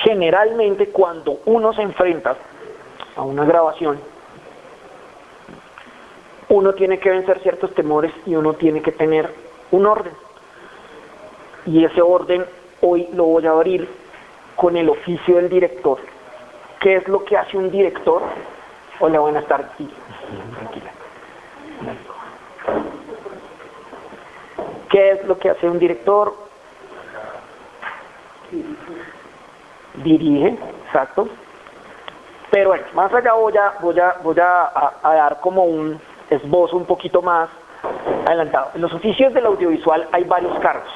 generalmente cuando uno se enfrenta a una grabación, uno tiene que vencer ciertos temores y uno tiene que tener un orden. Y ese orden hoy lo voy a abrir con el oficio del director. ¿Qué es lo que hace un director? Hola, buenas tardes. Sí, tranquila. ¿Qué es lo que hace un director? Dirige, exacto. Pero bueno, más allá voy a dar como un esbozo un poquito más adelantado. En los oficios del audiovisual hay varios cargos.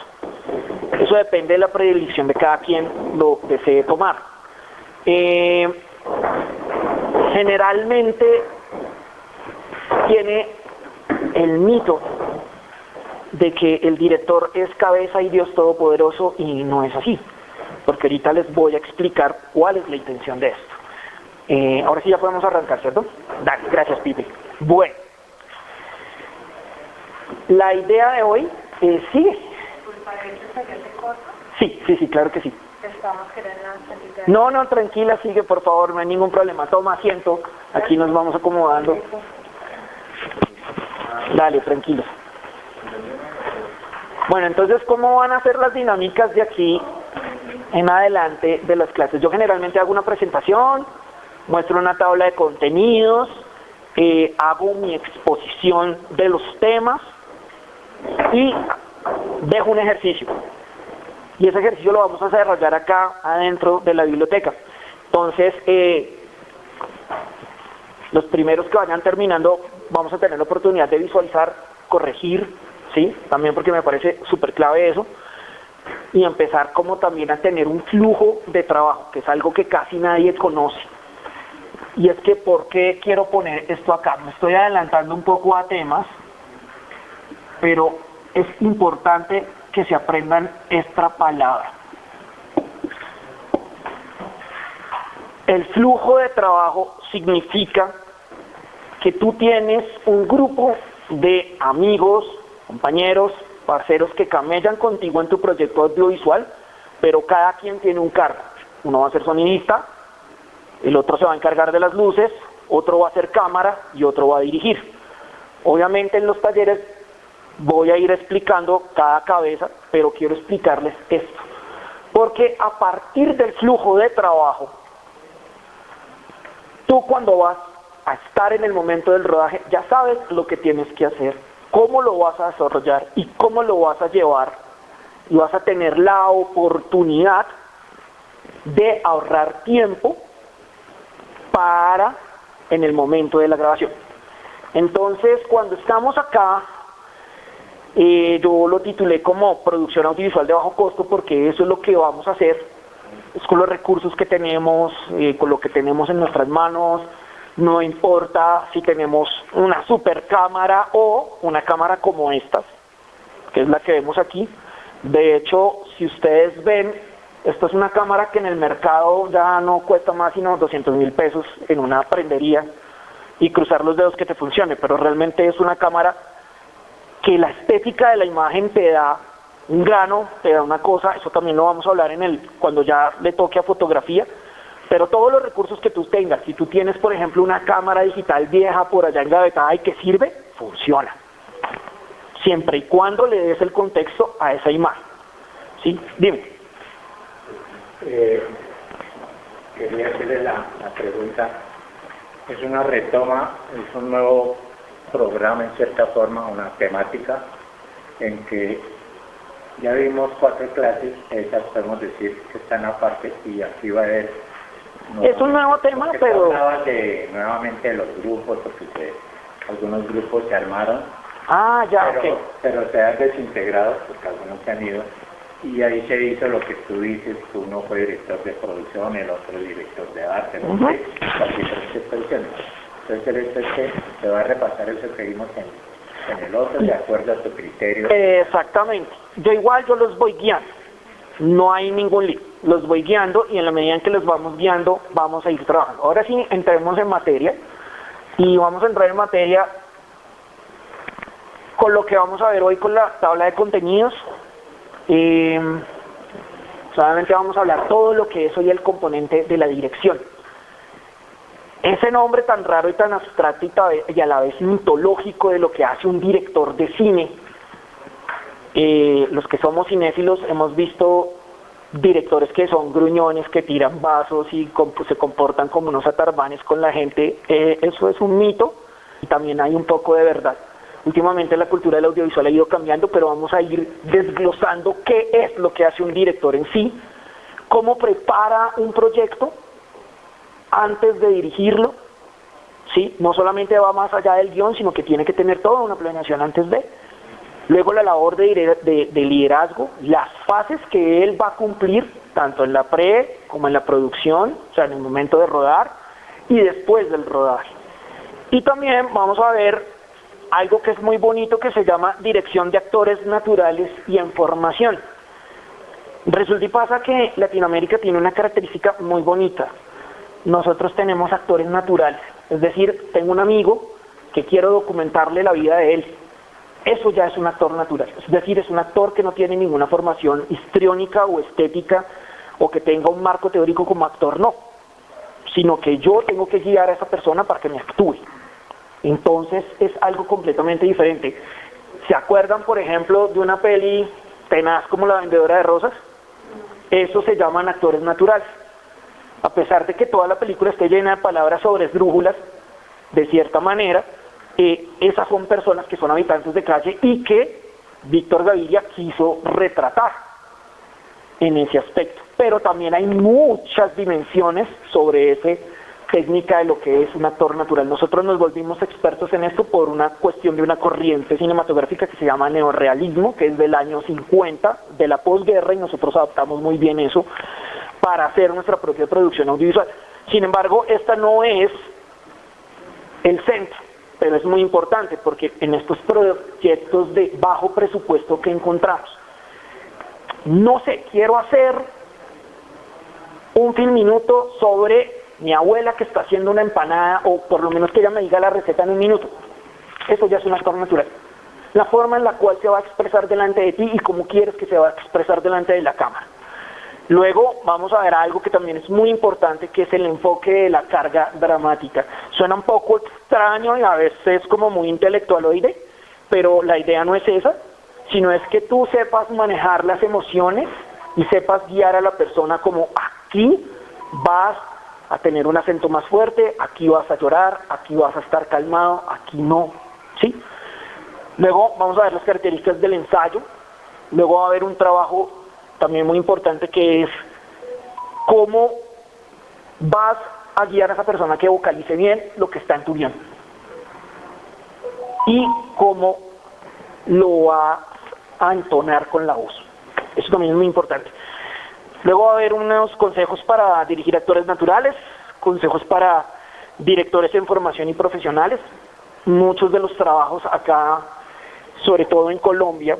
Eso depende de la predilección de cada quien lo desee tomar. Generalmente tiene el mito de que el director es cabeza y Dios todopoderoso, y no es así, porque ahorita les voy a explicar cuál es la intención de esto. Ahora sí ya podemos arrancar, ¿cierto? Dale, gracias, Pipe. Bueno, la idea de hoy es, ¿sí? Sí, claro que sí. No, tranquila, sigue, por favor, no hay ningún problema. Toma asiento, aquí nos vamos acomodando. Dale, tranquilo. Bueno, entonces, ¿cómo van a ser las dinámicas de aquí en adelante de las clases? Yo generalmente hago una presentación, muestro una tabla de contenidos, hago mi exposición de los temas y dejo un ejercicio. Y ese ejercicio lo vamos a desarrollar acá adentro de la biblioteca. Entonces, los primeros que vayan terminando vamos a tener la oportunidad de visualizar, corregir, ¿sí? También porque me parece súper clave eso. Y empezar como también a tener un flujo de trabajo, que es algo que casi nadie conoce. Y es que, ¿por qué quiero poner esto acá? Me estoy adelantando un poco a temas, pero es importante que se aprendan esta palabra. El flujo de trabajo significa que tú tienes un grupo de amigos, compañeros, parceros que camellan contigo en tu proyecto audiovisual, pero cada quien tiene un cargo. Uno va a ser sonidista, el otro se va a encargar de las luces, otro va a hacer cámara y otro va a dirigir. Obviamente en los talleres voy a ir explicando cada cabeza, pero quiero explicarles esto. Porque a partir del flujo de trabajo, tú cuando vas a estar en el momento del rodaje, ya sabes lo que tienes que hacer, cómo lo vas a desarrollar y cómo lo vas a llevar, y vas a tener la oportunidad de ahorrar tiempo para en el momento de la grabación. Entonces, cuando estamos acá, yo lo titulé como producción audiovisual de bajo costo, porque eso es lo que vamos a hacer, es con los recursos que tenemos, con lo que tenemos en nuestras manos. No importa si tenemos una super cámara o una cámara como estas, que es la que vemos aquí. De hecho, si ustedes ven, esto es una cámara que en el mercado ya no cuesta más sino 200.000 pesos en una prendería y cruzar los dedos que te funcione, pero realmente es una cámara que la estética de la imagen te da un grano, te da una cosa. Eso también lo vamos a hablar cuando ya le toque a fotografía. Pero todos los recursos que tú tengas, si tú tienes, por ejemplo, una cámara digital vieja por allá engavetada y que sirve, funciona. Siempre y cuando le des el contexto a esa imagen. ¿Sí? Dime. Quería hacerle la pregunta. Es una retoma, es un nuevo programa en cierta forma, una temática en que ya vimos 4 clases, esas podemos decir que están aparte, y aquí va a haber... Es un nuevo tema, pero... Hablabas nuevamente de los grupos, porque algunos grupos se armaron, ya, pero se han desintegrado, porque algunos se han ido, y ahí se hizo lo que tú dices, que uno fue director de producción, el otro director de arte, no sé, las diferentes posiciones. Entonces el hecho es que se va a repasar eso que vimos en el otro, de acuerdo a tu criterio. Exactamente. Yo los voy guiando. No hay ningún lío. Los voy guiando, y en la medida en que los vamos guiando, vamos a ir trabajando. Ahora sí, entremos en materia. Y vamos a entrar en materia con lo que vamos a ver hoy con la tabla de contenidos. Solamente vamos a hablar todo lo que es hoy el componente de la dirección. Ese nombre tan raro y tan abstracto y a la vez mitológico de lo que hace un director de cine. Los que somos cinéfilos hemos visto directores que son gruñones, que tiran vasos y se comportan como unos atarbanes con la gente. Eso es un mito y también hay un poco de verdad. Últimamente la cultura del audiovisual ha ido cambiando, pero vamos a ir desglosando qué es lo que hace un director en sí, cómo prepara un proyecto antes de dirigirlo, ¿sí? No solamente va más allá del guión, sino que tiene que tener toda una planeación antes de. Luego la labor de liderazgo, las fases que él va a cumplir, tanto en la pre como en la producción, o sea, en el momento de rodar y después del rodaje. Y también vamos a ver algo que es muy bonito que se llama dirección de actores naturales y en formación. Resulta y pasa que Latinoamérica tiene una característica muy bonita. Nosotros tenemos actores naturales, es decir, tengo un amigo que quiero documentarle la vida de él. Eso ya es un actor natural, es decir, es un actor que no tiene ninguna formación histriónica o estética o que tenga un marco teórico como actor, no, sino que yo tengo que guiar a esa persona para que me actúe. Entonces es algo completamente diferente. ¿Se acuerdan, por ejemplo, de una peli tenaz como La vendedora de rosas? Eso se llaman actores naturales. A pesar de que toda la película esté llena de palabras sobre esdrújulas, de cierta manera, esas son personas que son habitantes de calle y que Víctor Gaviria quiso retratar en ese aspecto. Pero también hay muchas dimensiones sobre esa técnica de lo que es un actor natural. Nosotros nos volvimos expertos en esto por una cuestión de una corriente cinematográfica que se llama neorrealismo, que es del año 50, de la posguerra, y nosotros adaptamos muy bien eso para hacer nuestra propia producción audiovisual. Sin embargo, esta no es el centro, pero es muy importante porque en estos proyectos de bajo presupuesto que encontramos, no sé, quiero hacer un film minuto sobre mi abuela que está haciendo una empanada, o por lo menos que ella me diga la receta en un minuto. Eso ya es un actor natural. La forma en la cual se va a expresar delante de ti y cómo quieres que se va a expresar delante de la cámara. Luego vamos a ver algo que también es muy importante, que es el enfoque de la carga dramática. Suena un poco extraño y a veces como muy intelectualoide, pero la idea no es esa, sino es que tú sepas manejar las emociones y sepas guiar a la persona como aquí vas a tener un acento más fuerte, aquí vas a llorar, aquí vas a estar calmado, aquí no, ¿sí? Luego vamos a ver las características del ensayo, luego va a haber un trabajo también muy importante que es cómo vas a guiar a esa persona que vocalice bien lo que está en tu guión y cómo lo vas a entonar con la voz. Eso también es muy importante. Luego va a haber unos consejos para dirigir actores naturales, consejos para directores en formación y profesionales. Muchos de los trabajos acá, sobre todo en Colombia,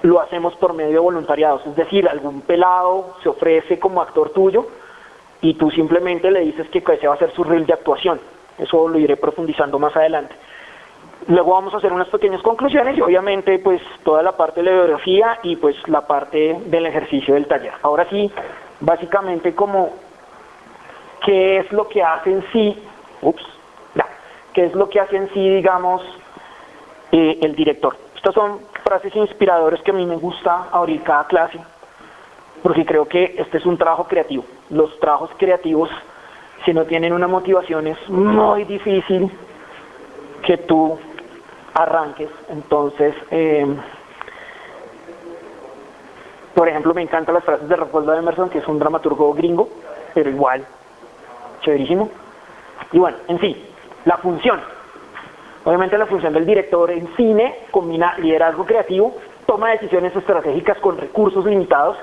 lo hacemos por medio de voluntariados, es decir, algún pelado se ofrece como actor tuyo y tú simplemente le dices que ese va a ser su reel de actuación. Eso lo iré profundizando más adelante. Luego vamos a hacer unas pequeñas conclusiones y obviamente pues toda la parte de la biografía y pues la parte del ejercicio del taller. Ahora sí, básicamente como qué es lo que hace en sí, qué es lo que hace en sí, digamos, el director. Estas son frases inspiradoras que a mí me gusta abrir cada clase, porque creo que este es un trabajo creativo. Los trabajos creativos, si no tienen una motivación, es muy difícil que tú arranques. Entonces, por ejemplo, me encantan las frases de Ralph Waldo Emerson, que es un dramaturgo gringo, pero igual, chéverísimo. Y bueno, en sí, la función. Obviamente la función del director en cine combina liderazgo creativo, toma decisiones estratégicas con recursos limitados.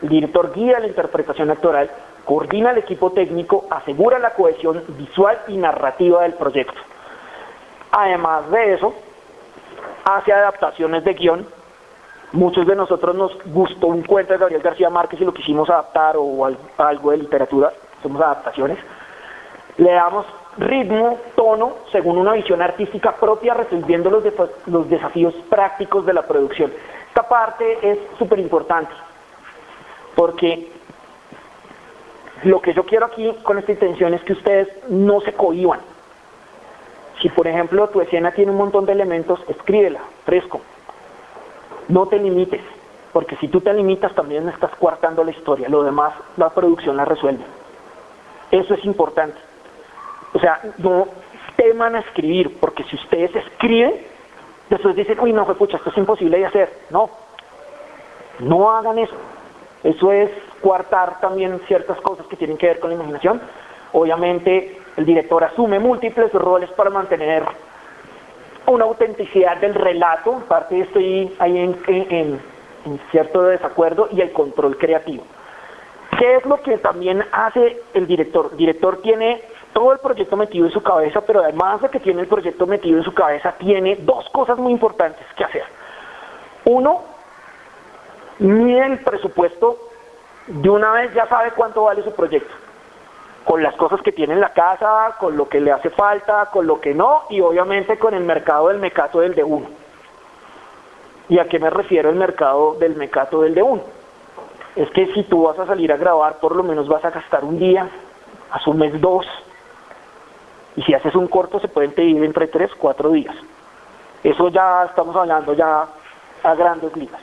El director guía la interpretación actoral, coordina el equipo técnico, asegura la cohesión visual y narrativa del proyecto. Además de eso, hace adaptaciones de guión. Muchos de nosotros nos gustó un cuento de Gabriel García Márquez y lo quisimos adaptar, o algo de literatura, hacemos adaptaciones. Le damos ritmo, tono, según una visión artística propia, resolviendo los desafíos prácticos de la producción. Esta parte es súper importante. porque lo que yo quiero aquí con esta intención es que ustedes no se cohíban. Si por ejemplo tu escena tiene un montón de elementos, escríbela, fresco. No te limites, porque si tú te limitas también estás coartando la historia, lo demás la producción la resuelve. Eso es importante. O sea, no teman a escribir, porque si ustedes escriben, después dicen, uy no, pucha, esto es imposible de hacer. No, no hagan eso. Eso es coartar también ciertas cosas que tienen que ver con la imaginación. Obviamente el director asume múltiples roles para mantener una autenticidad del relato, en parte estoy ahí en cierto desacuerdo, y el control creativo. ¿Qué es lo que también hace el director? El director tiene todo el proyecto metido en su cabeza, pero además de que tiene el proyecto metido en su cabeza, tiene dos cosas muy importantes que hacer. Uno, mide el presupuesto, de una vez ya sabe cuánto vale su proyecto, con las cosas que tiene en la casa, con lo que le hace falta, con lo que no, y obviamente con el mercado del mecato del de uno. ¿Y a qué me refiero el mercado del mecato del de uno? Es que si tú vas a salir a grabar, por lo menos vas a gastar un día, asumes 2, y si haces un corto se pueden pedir entre 3, 4 días. Eso ya estamos hablando ya a grandes ligas.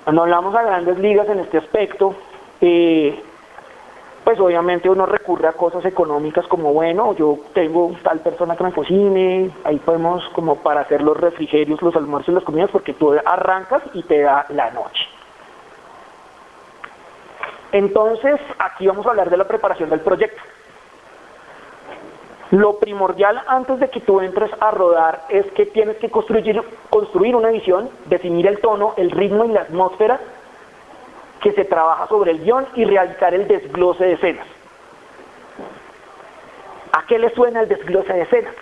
Cuando hablamos a grandes ligas en este aspecto, pues obviamente uno recurre a cosas económicas como, bueno, yo tengo tal persona que me cocine, ahí podemos como para hacer los refrigerios, los almuerzos y las comidas, porque tú arrancas y te da la noche. Entonces, aquí vamos a hablar de la preparación del proyecto. Lo primordial antes de que tú entres a rodar es que tienes que construir una visión, definir el tono, el ritmo y la atmósfera que se trabaja sobre el guión y realizar el desglose de escenas. ¿A qué le suena el desglose de escenas?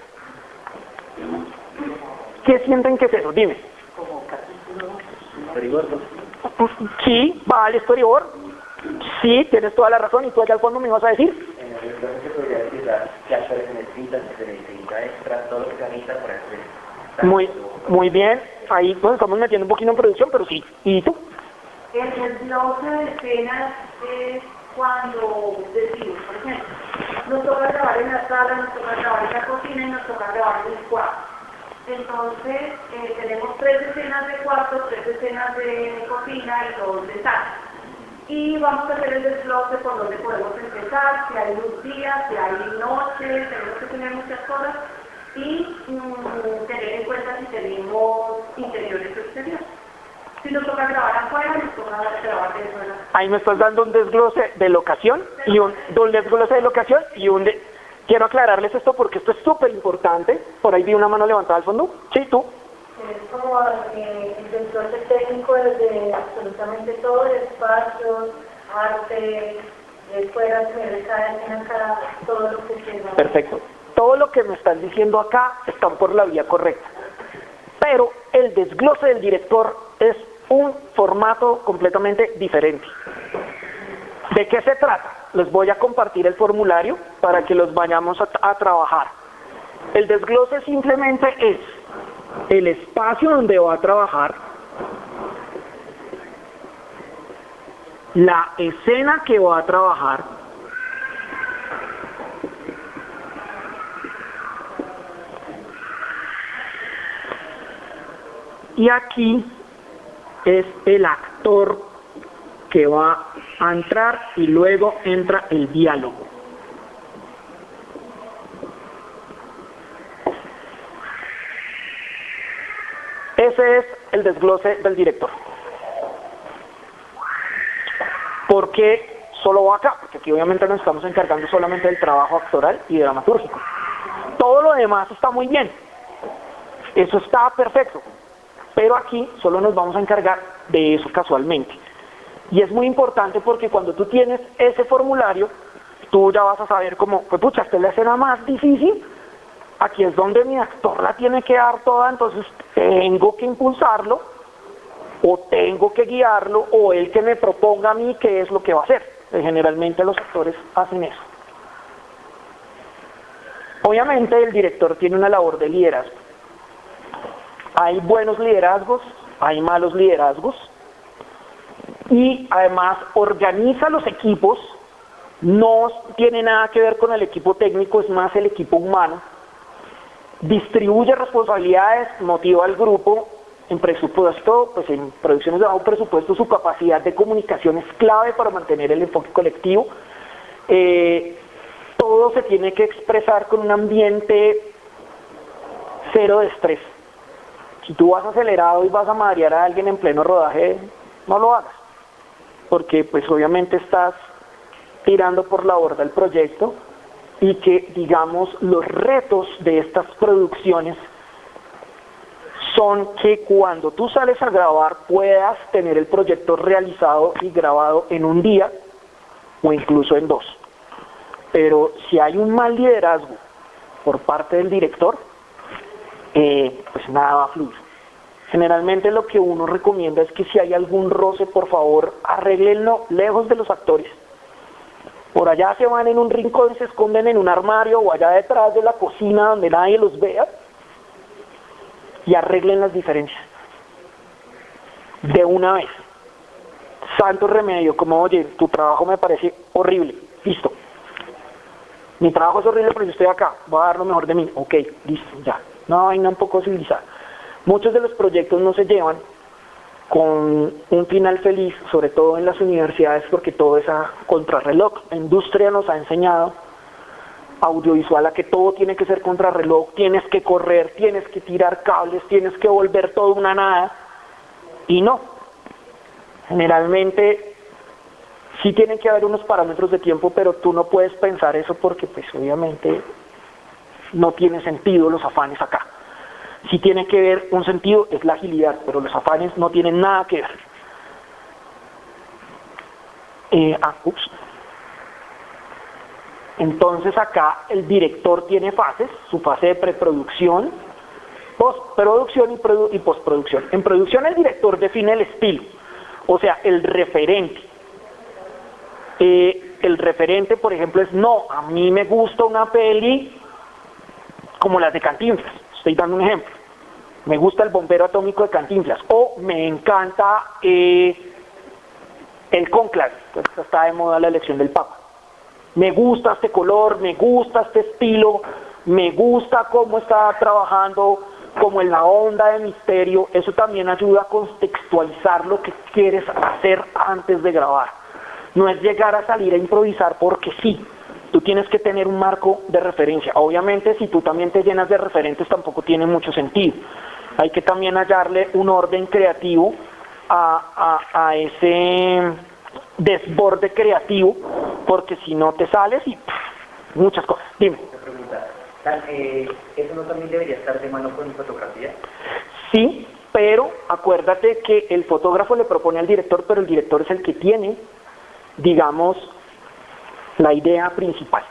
¿Qué sienten que es eso? Dime. Como storyboard. Sí, va al storyboard. Sí, tienes toda la razón. ¿Y tú allá al fondo me ibas a decir? En el desglose se podría decir que actores se necesitan, que se necesita extra, todo lo que se necesita para hacer. Muy bien. Ahí pues estamos metiendo un poquito en producción, pero sí. ¿Y tú? El desglose de escenas es cuando decimos, por ejemplo, nos toca grabar en la sala, nos toca grabar en la cocina y nos toca grabar en el cuarto. Entonces, tenemos 3 escenas de cuarto, 3 escenas de cocina y 2 de sala. Y vamos a hacer el desglose por donde podemos empezar, si hay luz día, si hay noche, tenemos que tener muchas cosas y tener en cuenta si tenemos interiores o exteriores. Si nos toca grabar afuera, nos toca grabar dentro de la... Ahí me estás dando un desglose de locación y un desglose de locación y Quiero aclararles esto porque esto es súper importante. Por ahí vi una mano levantada al fondo. Sí, tú. Es como el desglose técnico desde absolutamente todo, el espacio, arte, fuera, todo lo que se va. Perfecto. Todo lo que me están diciendo acá están por la vía correcta. Pero el desglose del director es un formato completamente diferente. ¿De qué se trata? Les voy a compartir el formulario para que los vayamos a trabajar. El desglose simplemente es el espacio donde va a trabajar, la escena que va a trabajar, y aquí es el actor que va a entrar y luego entra el diálogo. Ese es el desglose del director. ¿Por qué solo va acá? Porque aquí obviamente nos estamos encargando solamente del trabajo actoral y dramatúrgico. Todo lo demás está muy bien. Eso está perfecto. Pero aquí solo nos vamos a encargar de eso casualmente. Y es muy importante porque cuando tú tienes ese formulario, tú ya vas a saber cómo, pues pucha, esta es la escena más difícil, aquí es donde mi actor la tiene que dar toda, entonces tengo que impulsarlo, o tengo que guiarlo, o él que me proponga a mí qué es lo que va a hacer. Generalmente los actores hacen eso. Obviamente el director tiene una labor de liderazgo. Hay buenos liderazgos, hay malos liderazgos, y además organiza los equipos, no tiene nada que ver con el equipo técnico, es más el equipo humano, distribuye responsabilidades, motiva al grupo. En presupuesto, pues en producciones de bajo presupuesto, su capacidad de comunicación es clave para mantener el enfoque colectivo. Todo se tiene que expresar con un ambiente cero de estrés. Si tú vas acelerado y vas a madrear a alguien en pleno rodaje, no lo hagas, porque pues obviamente estás tirando por la borda el proyecto, y que, digamos, los retos de estas producciones son que cuando tú sales a grabar puedas tener el proyecto realizado y grabado en un día o incluso en 2. Pero si hay un mal liderazgo por parte del director, pues nada va a fluir. Generalmente lo que uno recomienda es que si hay algún roce, por favor, arréglenlo lejos de los actores. Por allá se van en un rincón, se esconden en un armario o allá detrás de la cocina donde nadie los vea y arreglen las diferencias. De una vez. Santo remedio, como oye, tu trabajo me parece horrible. Listo. Mi trabajo es horrible, pero yo estoy acá. Voy a dar lo mejor de mí. Ok, listo, ya. Una vaina un poco civilizada. Muchos de los proyectos no se llevan con un final feliz, sobre todo en las universidades, porque todo es a contrarreloj. La industria nos ha enseñado, audiovisual, a que todo tiene que ser contrarreloj, tienes que correr, tienes que tirar cables, tienes que volver todo una nada, y no. Generalmente sí tienen que haber unos parámetros de tiempo, pero tú no puedes pensar eso porque pues obviamente no tiene sentido los afanes acá. Sí tiene que ver un sentido, es la agilidad, pero los afanes no tienen nada que ver. Entonces acá el director tiene fases, su fase de preproducción, postproducción y postproducción. En producción el director define el estilo, o sea, el referente. El referente, por ejemplo, es no, a mí me gusta una peli como las de Cantinflas, estoy dando un ejemplo. Me gusta El bombero atómico de Cantinflas, o me encanta el cónclave, entonces está de moda la elección del Papa. Me gusta este color, me gusta este estilo, me gusta cómo está trabajando, como en la onda de misterio. Eso también ayuda a contextualizar lo que quieres hacer antes de grabar. No es llegar a salir a improvisar porque sí. Tú tienes que tener un marco de referencia. Obviamente, si tú también te llenas de referentes, tampoco tiene mucho sentido. Hay que también hallarle un orden creativo a ese desborde creativo, porque si no te sales y muchas cosas. Dime. ¿Eso no también debería estar de mano con fotografía? Sí, pero acuérdate que el fotógrafo le propone al director, pero el director es el que tiene, digamos, la idea principal.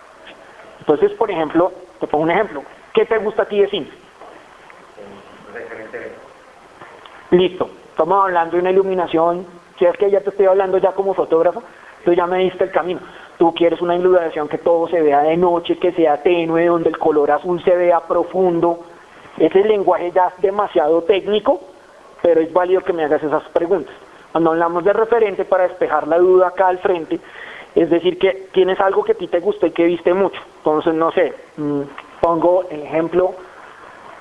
Entonces, por ejemplo, te pongo un ejemplo. ¿Qué te gusta a ti de cine? Listo. Estamos hablando de una iluminación. Si es que ya te estoy hablando ya como fotógrafo, tú ya me diste el camino. Tú quieres una iluminación que todo se vea de noche, que sea tenue, donde el color azul se vea profundo. Ese lenguaje ya es demasiado técnico, pero es válido que me hagas esas preguntas. Cuando hablamos de referente, para despejar la duda acá al frente, es decir, que tienes algo que a ti te gustó y que viste mucho. Entonces, no sé, pongo el ejemplo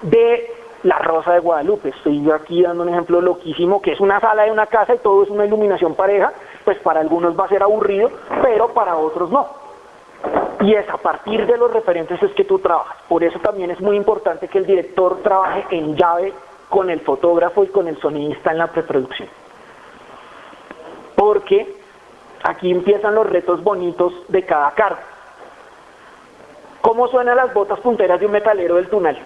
de La Rosa de Guadalupe. Estoy aquí dando un ejemplo loquísimo, que es una sala de una casa y todo es una iluminación pareja. Pues para algunos va a ser aburrido, pero para otros no. Y es a partir de los referentes es que tú trabajas. Por eso también es muy importante que el director trabaje en llave con el fotógrafo y con el sonidista en la preproducción. Porque aquí empiezan los retos bonitos de cada cargo. ¿Cómo suenan las botas punteras de un metalero del túnel?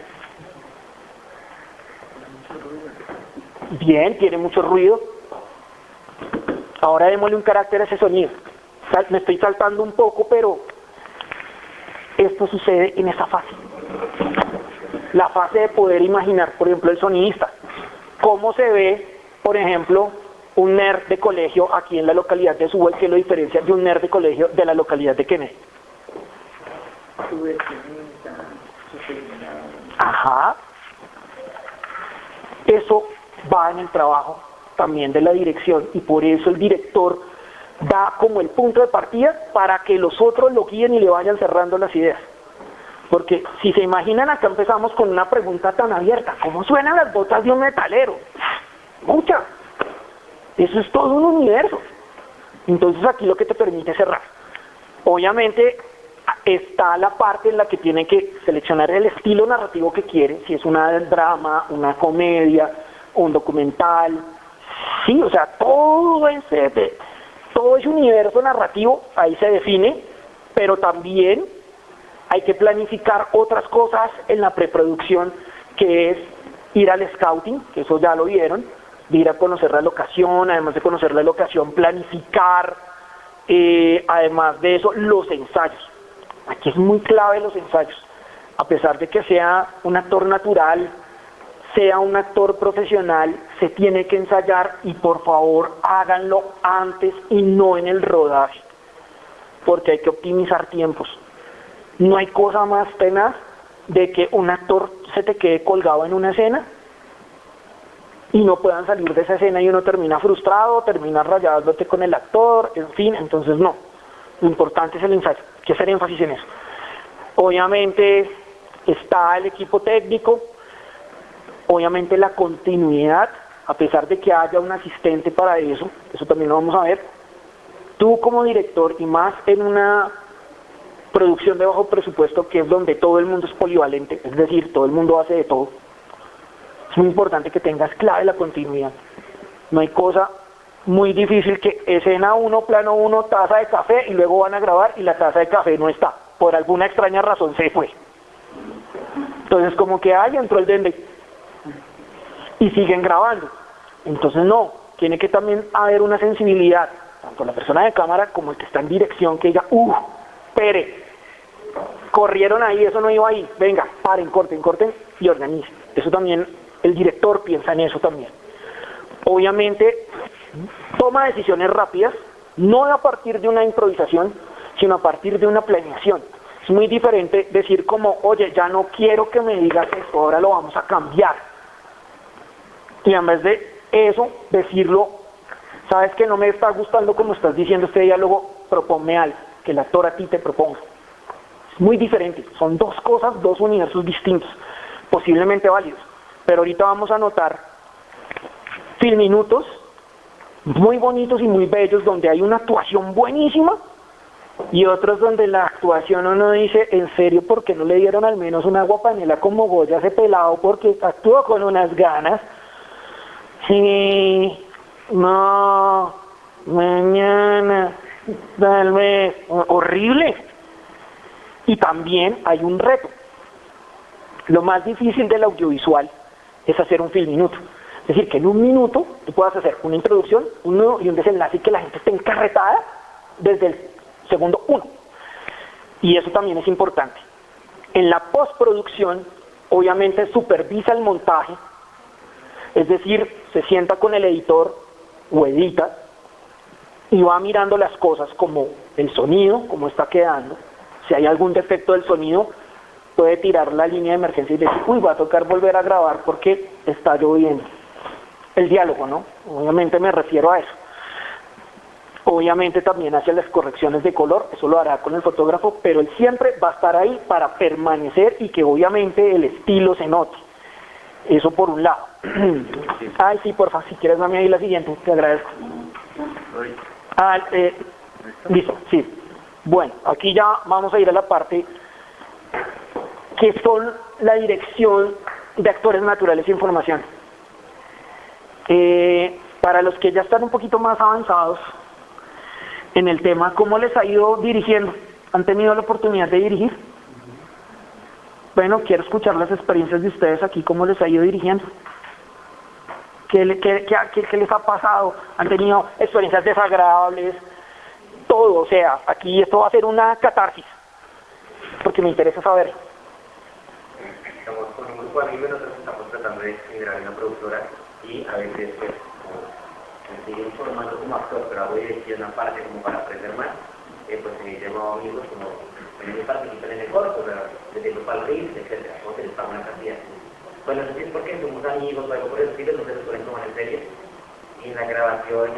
Bien, tiene mucho ruido. Ahora démosle un carácter a ese sonido. Me estoy saltando un poco, pero esto sucede en esa fase. La fase de poder imaginar, por ejemplo, el sonidista. ¿Cómo se ve, por ejemplo, un nerd de colegio aquí en la localidad de Suba, que lo diferencia de un nerd de colegio de la localidad de Kennedy? Ajá. Eso va en el trabajo también de la dirección, y por eso el director da como el punto de partida para que los otros lo guíen y le vayan cerrando las ideas. Porque si se imaginan, acá empezamos con una pregunta tan abierta: ¿cómo suenan las botas de un metalero? Muchas. Eso es todo un universo. Entonces aquí lo que te permite cerrar. Obviamente está la parte en la que tiene que seleccionar el estilo narrativo que quiere, si es una drama, una comedia, un documental. Sí, o sea, todo ese universo narrativo ahí se define, pero también hay que planificar otras cosas en la preproducción, que es ir al scouting, que eso ya lo vieron, de ir a conocer la locación, además de conocer la locación, planificar, además de eso, los ensayos. Aquí es muy clave los ensayos, a pesar de que sea un actor natural, sea un actor profesional, se tiene que ensayar, y por favor háganlo antes y no en el rodaje, porque hay que optimizar tiempos. No hay cosa más tenaz de que un actor se te quede colgado en una escena y no puedan salir de esa escena y uno termina frustrado, termina rayándote con el actor, en fin. Entonces no, lo importante es el ensayo, hay que hacer énfasis en eso. Obviamente está el equipo técnico, obviamente la continuidad, a pesar de que haya un asistente para eso también lo vamos a ver. Tú como director, y más en una producción de bajo presupuesto, que es donde todo el mundo es polivalente, es decir, todo el mundo hace de todo, es muy importante que tengas clave la continuidad. No hay cosa muy difícil que escena 1, plano 1, taza de café, y luego van a grabar y la taza de café no está, por alguna extraña razón se fue. Entonces como que ahí entró el dende y siguen grabando. Entonces no, tiene que también haber una sensibilidad, tanto la persona de cámara como el que está en dirección, que diga, espere, corrieron ahí, eso no iba ahí, venga, paren, corten y organicen. Eso también, el director piensa en eso también. Obviamente toma decisiones rápidas, no a partir de una improvisación, sino a partir de una planeación. Es muy diferente decir como, oye, ya no quiero que me digas esto, ahora lo vamos a cambiar. Y en vez de eso, decirlo, sabes que no me está gustando como estás diciendo este diálogo, proponme algo, que el actor a ti te proponga. Es muy diferente, son dos cosas, dos universos distintos, posiblemente válidos. Pero ahorita vamos a notar filminutos muy bonitos y muy bellos, donde hay una actuación buenísima, y otros donde la actuación uno dice, en serio, ¿por qué no le dieron al menos una aguapanela como Goya a ese pelado? Porque actuó con unas ganas. Sí, no, mañana, tal vez, horrible. Y también hay un reto. Lo más difícil del audiovisual es hacer un filminuto. Es decir, que en un minuto tú puedas hacer una introducción, un nudo y un desenlace, y que la gente esté encarretada desde el segundo 1. Y eso también es importante. En la postproducción, obviamente supervisa el montaje, es decir, se sienta con el editor o edita y va mirando las cosas, como el sonido, cómo está quedando. Si hay algún defecto del sonido, puede tirar la línea de emergencia y decir, va a tocar volver a grabar porque está lloviendo. El diálogo, ¿no? Obviamente me refiero a eso. Obviamente también hace las correcciones de color, eso lo hará con el fotógrafo, pero él siempre va a estar ahí para permanecer y que obviamente el estilo se note. Eso por un lado. Ay, sí, porfa, si quieres dame ahí la siguiente, te agradezco. Listo, sí. Bueno, aquí ya vamos a ir a la parte que son la dirección de actores naturales e información. Para los que ya están un poquito más avanzados en el tema, ¿cómo les ha ido dirigiendo? ¿Han tenido la oportunidad de dirigir? Bueno, quiero escuchar las experiencias de ustedes aquí, ¿cómo les ha ido dirigiendo? ¿Qué les ha pasado? ¿Han tenido experiencias desagradables? Todo, o sea, aquí esto va a ser una catarsis, porque me interesa saber. Estamos con un grupo de amigos, nosotros estamos tratando de generar una productora y a veces pues me siguen formando como actor, pero hago dirección aparte como para aprender más. Pues me he llamado amigos como también participan en el corto, desde los palrillos, etc. O se les paga una cantidad. Bueno, no sé si es porque somos amigos o algo por el estilo, no se les suelen tomar en serio. y en la grabación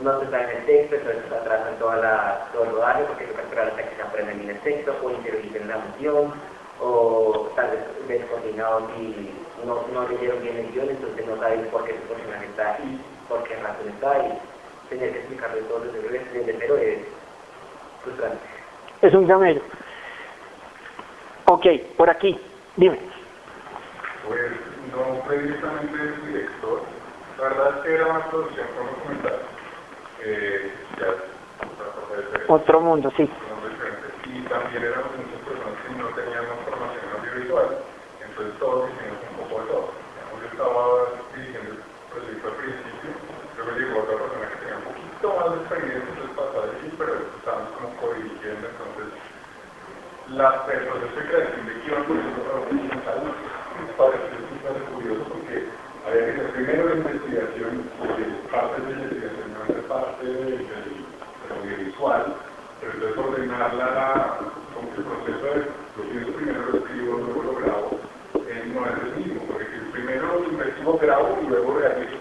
no se sabe el texto, entonces se atrasan todo el rodaje porque toca esperar hasta que se aprendan bien el texto, o interrumpen la emoción, o tal vez descoordinados y no leyeron bien el guión, entonces no saben por qué su personaje está ahí, por qué razón está ahí. Tener que explicarle todo desde cero es frustrante. Es un camello. Ok, por aquí, dime. Pues no fue directamente el director. La verdad es que era una producción con documental. Ya otra cosa diferente. Otro mundo, sí. Y también éramos muchas personas que no teníamos formación audiovisual. Entonces todos hicimos un poco de todo. Yo estaba dirigiendo el proyecto al principio. Luego llegó otra persona que tenía un poquito más de experiencia, entonces pasó a decir, pero estábamos como co-dirigiendo. Entonces el proceso de creación de guión por ejemplo, documental me pareció súper curioso porque había que hacer primero la investigación, porque parte de la investigación no es parte del audiovisual, pero entonces ordenarla como que el proceso de lo pienso primero lo escribo, luego lo grabo, no es el mismo, porque primero lo investigo, grabo y luego realizo.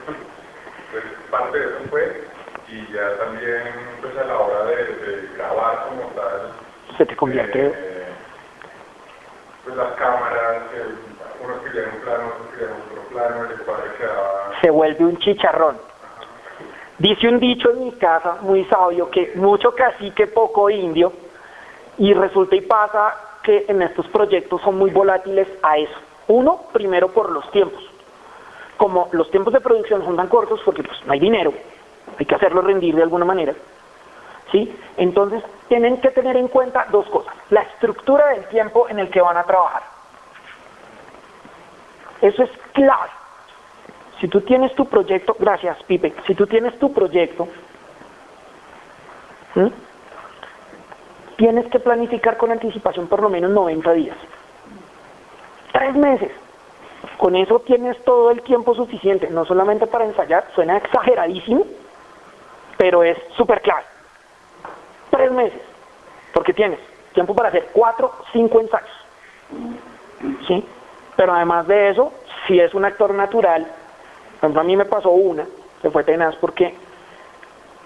Pues parte de eso fue, y ya también pues a la hora de grabar como tal, Se te convierte... pues las cámaras, unos querían un plano, otros querían otro plano, el padre quedaba... Se vuelve un chicharrón. Dice un dicho en mi casa muy sabio que mucho cacique, poco indio, y resulta y pasa que en estos proyectos son muy volátiles a eso. Uno, primero por los tiempos. Como los tiempos de producción son tan cortos porque pues no hay dinero, hay que hacerlo rendir de alguna manera, ¿sí? Entonces tienen que tener en cuenta dos cosas: la estructura del tiempo en el que van a trabajar. Eso es clave. Si tú tienes tu proyecto, gracias Pipe, si tú tienes tu proyecto, tienes que planificar con anticipación por lo menos 90 días. 3 meses. Con eso tienes todo el tiempo suficiente, no solamente para ensayar, suena exageradísimo, pero es súper clave. 3 meses, porque tienes tiempo para hacer 4, 5 ensayos, ¿sí? Pero además de eso, si es un actor natural, por ejemplo, a mí me pasó una, que fue tenaz porque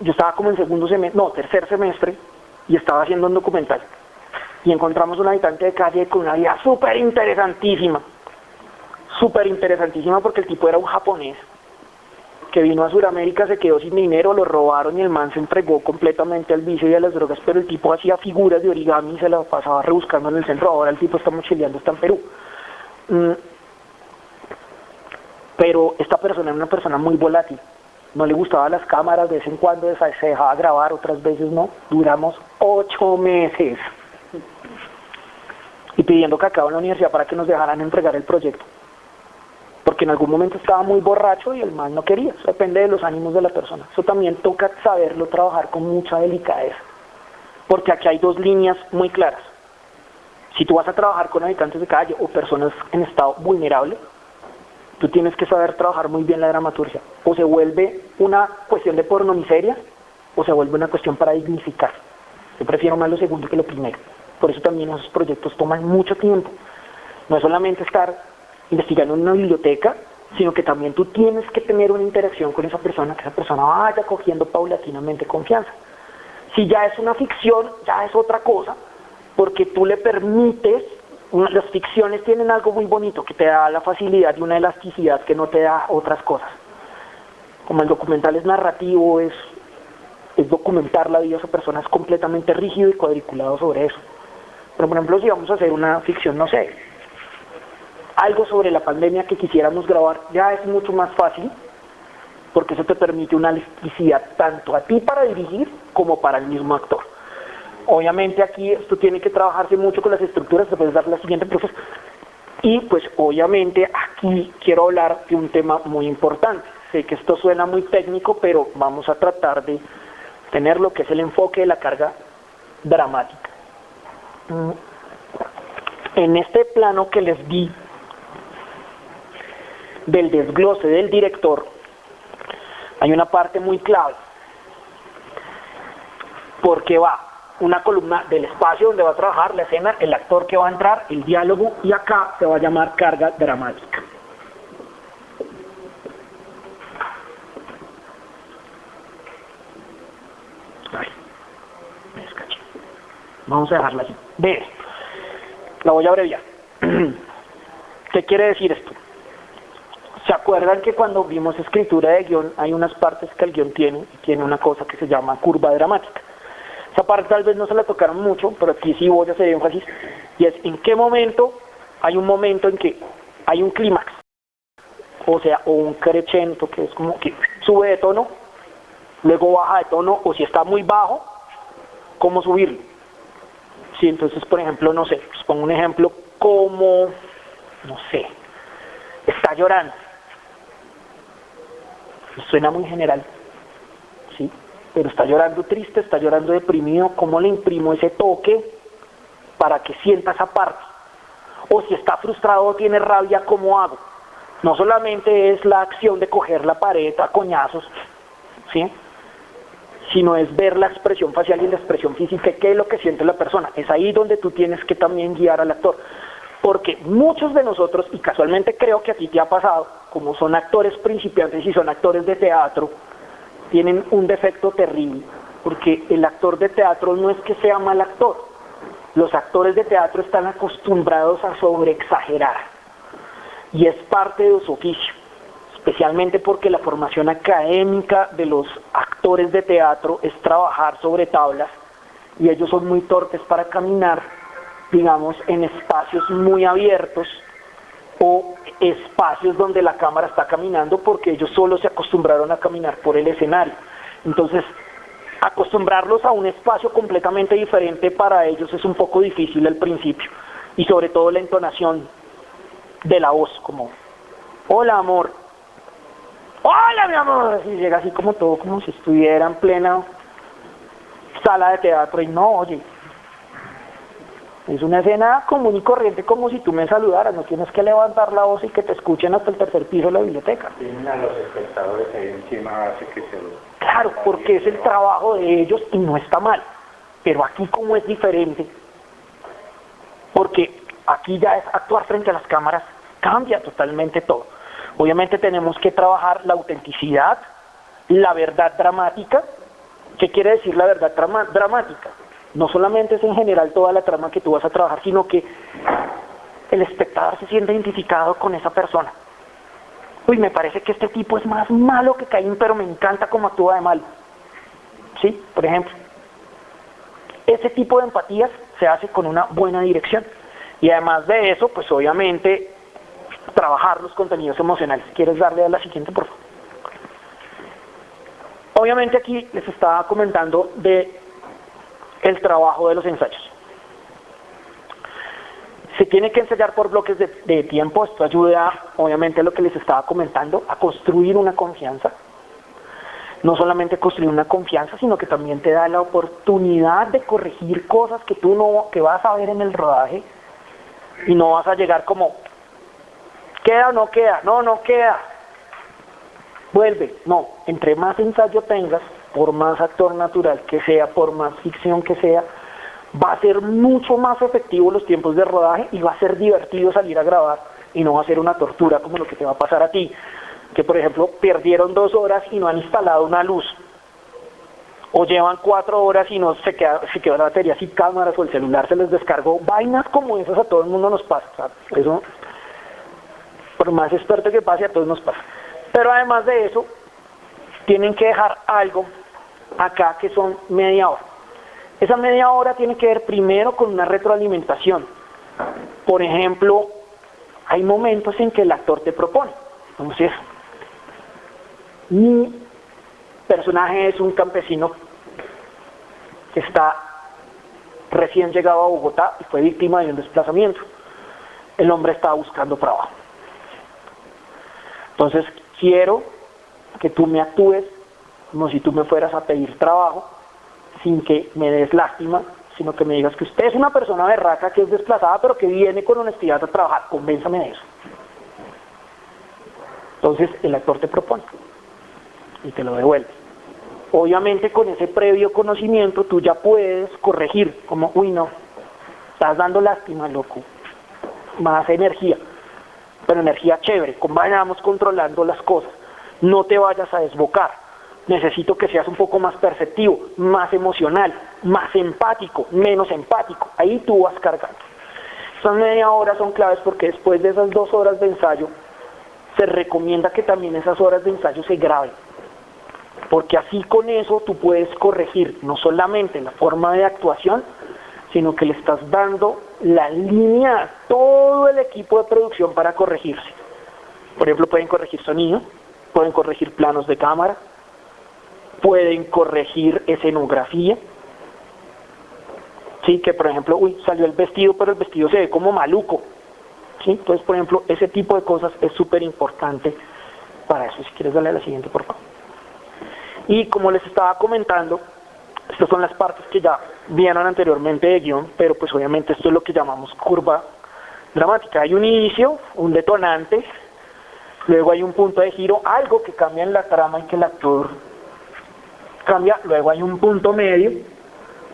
yo estaba como en tercer semestre, y estaba haciendo un documental, y encontramos un habitante de calle con una vida súper interesantísima porque el tipo era un japonés, que vino a Sudamérica, se quedó sin dinero, lo robaron y el man se entregó completamente al vicio y a las drogas, pero el tipo hacía figuras de origami y se las pasaba rebuscando en el centro. Ahora el tipo está mochileando, está en Perú. Pero esta persona era una persona muy volátil, no le gustaban las cámaras, de vez en cuando se dejaba grabar, otras veces no. Duramos 8 meses y pidiendo cacao en la universidad para que nos dejaran entregar el proyecto, porque en algún momento estaba muy borracho y el man no quería. Eso depende de los ánimos de la persona. Eso también toca saberlo trabajar con mucha delicadeza, porque aquí hay dos líneas muy claras. Si tú vas a trabajar con habitantes de calle o personas en estado vulnerable, tú tienes que saber trabajar muy bien la dramaturgia. O se vuelve una cuestión de pornomiseria, o se vuelve una cuestión para dignificar. Yo prefiero más lo segundo que lo primero. Por eso también esos proyectos toman mucho tiempo. No es solamente estar investigando en una biblioteca, sino que también tú tienes que tener una interacción con esa persona, que esa persona vaya cogiendo paulatinamente confianza. Si ya es una ficción, ya es otra cosa, porque tú le permites. Las ficciones tienen algo muy bonito que te da la facilidad y una elasticidad que no te da otras cosas. Como el documental es narrativo, es documentar la vida de esa persona, es completamente rígido y cuadriculado sobre eso. Pero por ejemplo, si vamos a hacer una ficción, no sé, algo sobre la pandemia que quisiéramos grabar, ya es mucho más fácil, porque eso te permite una elasticidad tanto a ti para dirigir como para el mismo actor. Obviamente aquí esto tiene que trabajarse mucho con las estructuras, te puedes dar la siguiente proceso. Y pues obviamente aquí quiero hablar de un tema muy importante. Sé que esto suena muy técnico, pero vamos a tratar de tener lo que es el enfoque de la carga dramática. En este plano que les di del desglose del director, hay una parte muy clave, porque va una columna del espacio donde va a trabajar la escena, el actor que va a entrar, el diálogo, y acá se va a llamar carga dramática. Vamos a dejarla así. B. La voy a abreviar. ¿Qué quiere decir esto? ¿Se acuerdan que cuando vimos escritura de guión hay unas partes que el guión tiene una cosa que se llama curva dramática? Esa parte tal vez no se la tocaron mucho, pero aquí sí voy a hacer énfasis, y es en qué momento hay un momento en que hay un clímax, o sea, o un crescendo, que es como que sube de tono, luego baja de tono, o si está muy bajo, ¿cómo subirlo? Sí, entonces, por ejemplo, no sé, os pongo un ejemplo como, no sé, está llorando. Suena muy general, ¿sí? Pero está llorando triste, está llorando deprimido, ¿cómo le imprimo ese toque para que sienta esa parte? O si está frustrado o tiene rabia, ¿cómo hago? No solamente es la acción de coger la pared a coñazos, ¿sí? Sino es ver la expresión facial y la expresión física, qué es lo que siente la persona. Es ahí donde tú tienes que también guiar al actor. Porque muchos de nosotros, y casualmente creo que a ti te ha pasado, como son actores principiantes y son actores de teatro, tienen un defecto terrible, porque el actor de teatro no es que sea mal actor. Los actores de teatro están acostumbrados a sobreexagerar, y es parte de su oficio, especialmente porque la formación académica de los actores de teatro es trabajar sobre tablas, y ellos son muy torpes para caminar, digamos, en espacios muy abiertos o espacios donde la cámara está caminando, porque ellos solo se acostumbraron a caminar por el escenario. Entonces, acostumbrarlos a un espacio completamente diferente para ellos es un poco difícil al principio, y sobre todo la entonación de la voz, como hola amor, hola mi amor, y llega así como todo como si estuviera en plena sala de teatro, y no, oye, es una escena común y corriente, como si tú me saludaras, no tienes que levantar la voz y que te escuchen hasta el tercer piso de la biblioteca. Tienen a los espectadores ahí encima, hace que se lo... Claro, porque es el trabajo de ellos y no está mal, pero aquí como es diferente, porque aquí ya es actuar frente a las cámaras, cambia totalmente todo. Obviamente tenemos que trabajar la autenticidad, la verdad dramática. ¿Qué quiere decir la verdad dramática? No solamente es en general toda la trama que tú vas a trabajar, sino que el espectador se siente identificado con esa persona. Uy, me parece que este tipo es más malo que Caín, pero me encanta cómo actúa de malo. ¿Sí? Por ejemplo. Ese tipo de empatías se hace con una buena dirección. Y además de eso, pues obviamente, trabajar los contenidos emocionales. ¿Quieres darle a la siguiente, por favor? Obviamente aquí les estaba comentando de el trabajo de los ensayos. Se tiene que ensayar por bloques de tiempo. Esto ayuda, obviamente, a lo que les estaba comentando, a construir una confianza. No solamente construir una confianza, sino que también te da la oportunidad de corregir cosas que vas a ver en el rodaje, y no vas a llegar como, ¿queda o no queda? No, no queda. Vuelve. No, entre más ensayo tengas, por más actor natural que sea, por más ficción que sea, va a ser mucho más efectivo los tiempos de rodaje, y va a ser divertido salir a grabar, y no va a ser una tortura como lo que te va a pasar a ti, que por ejemplo perdieron 2 horas y no han instalado una luz, o llevan 4 horas y no se quedó la batería sin cámaras, o el celular se les descargó. Vainas como esas a todo el mundo nos pasa, ¿sabes? Eso, por más experto que pase, a todos nos pasa. Pero además de eso, tienen que dejar algo acá que son media hora. Esa media hora tiene que ver primero con una retroalimentación. Por ejemplo, hay momentos en que el actor te propone. Entonces, mi personaje es un campesino que está recién llegado a Bogotá y fue víctima de un desplazamiento. El hombre estaba buscando trabajo. Entonces, quiero que tú me actúes como si tú me fueras a pedir trabajo, sin que me des lástima, sino que me digas que usted es una persona berraca que es desplazada, pero que viene con honestidad a trabajar. Convénzame de eso. Entonces, el actor te propone y te lo devuelve. Obviamente, con ese previo conocimiento, tú ya puedes corregir, como, uy, no, estás dando lástima, loco, más energía, pero energía chévere, vayamos controlando las cosas, no te vayas a desbocar, necesito que seas un poco más perceptivo, más emocional, más empático, menos empático. Ahí tú vas cargando. Esas media hora son claves porque después de esas 2 horas de ensayo, se recomienda que también esas horas de ensayo se graben. Porque así con eso tú puedes corregir no solamente la forma de actuación, sino que le estás dando la línea a todo el equipo de producción para corregirse. Por ejemplo, pueden corregir sonido, pueden corregir planos de cámara, pueden corregir escenografía. Sí, que por ejemplo, salió el vestido, pero el vestido se ve como maluco. ¿Sí? Entonces, por ejemplo, ese tipo de cosas es súper importante para eso. Si quieres darle a la siguiente, por favor. Y como les estaba comentando, estas son las partes que ya vieron anteriormente de guión, pero pues obviamente esto es lo que llamamos curva dramática. Hay un inicio, un detonante, luego hay un punto de giro, algo que cambia en la trama y que el actor cambia, luego hay un punto medio,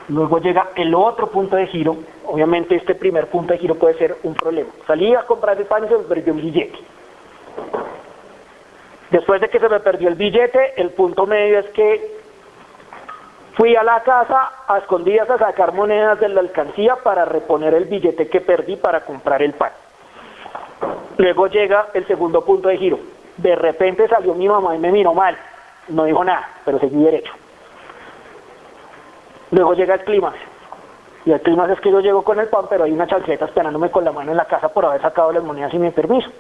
luego llega el otro punto de giro. Obviamente este primer punto de giro puede ser un problema. Salí a comprar el pan y se me perdió el billete. Después de que se me perdió el billete, el punto medio es que fui a la casa a escondidas a sacar monedas de la alcancía para reponer el billete que perdí para comprar el pan. Luego llega el segundo punto de giro. De repente salió mi mamá y me miró mal. No dijo nada, pero seguí derecho. Luego llega el clímax. Y el clímax es que yo llego con el pan, pero hay una chancleta esperándome con la mano en la casa por haber sacado las monedas sin mi permiso.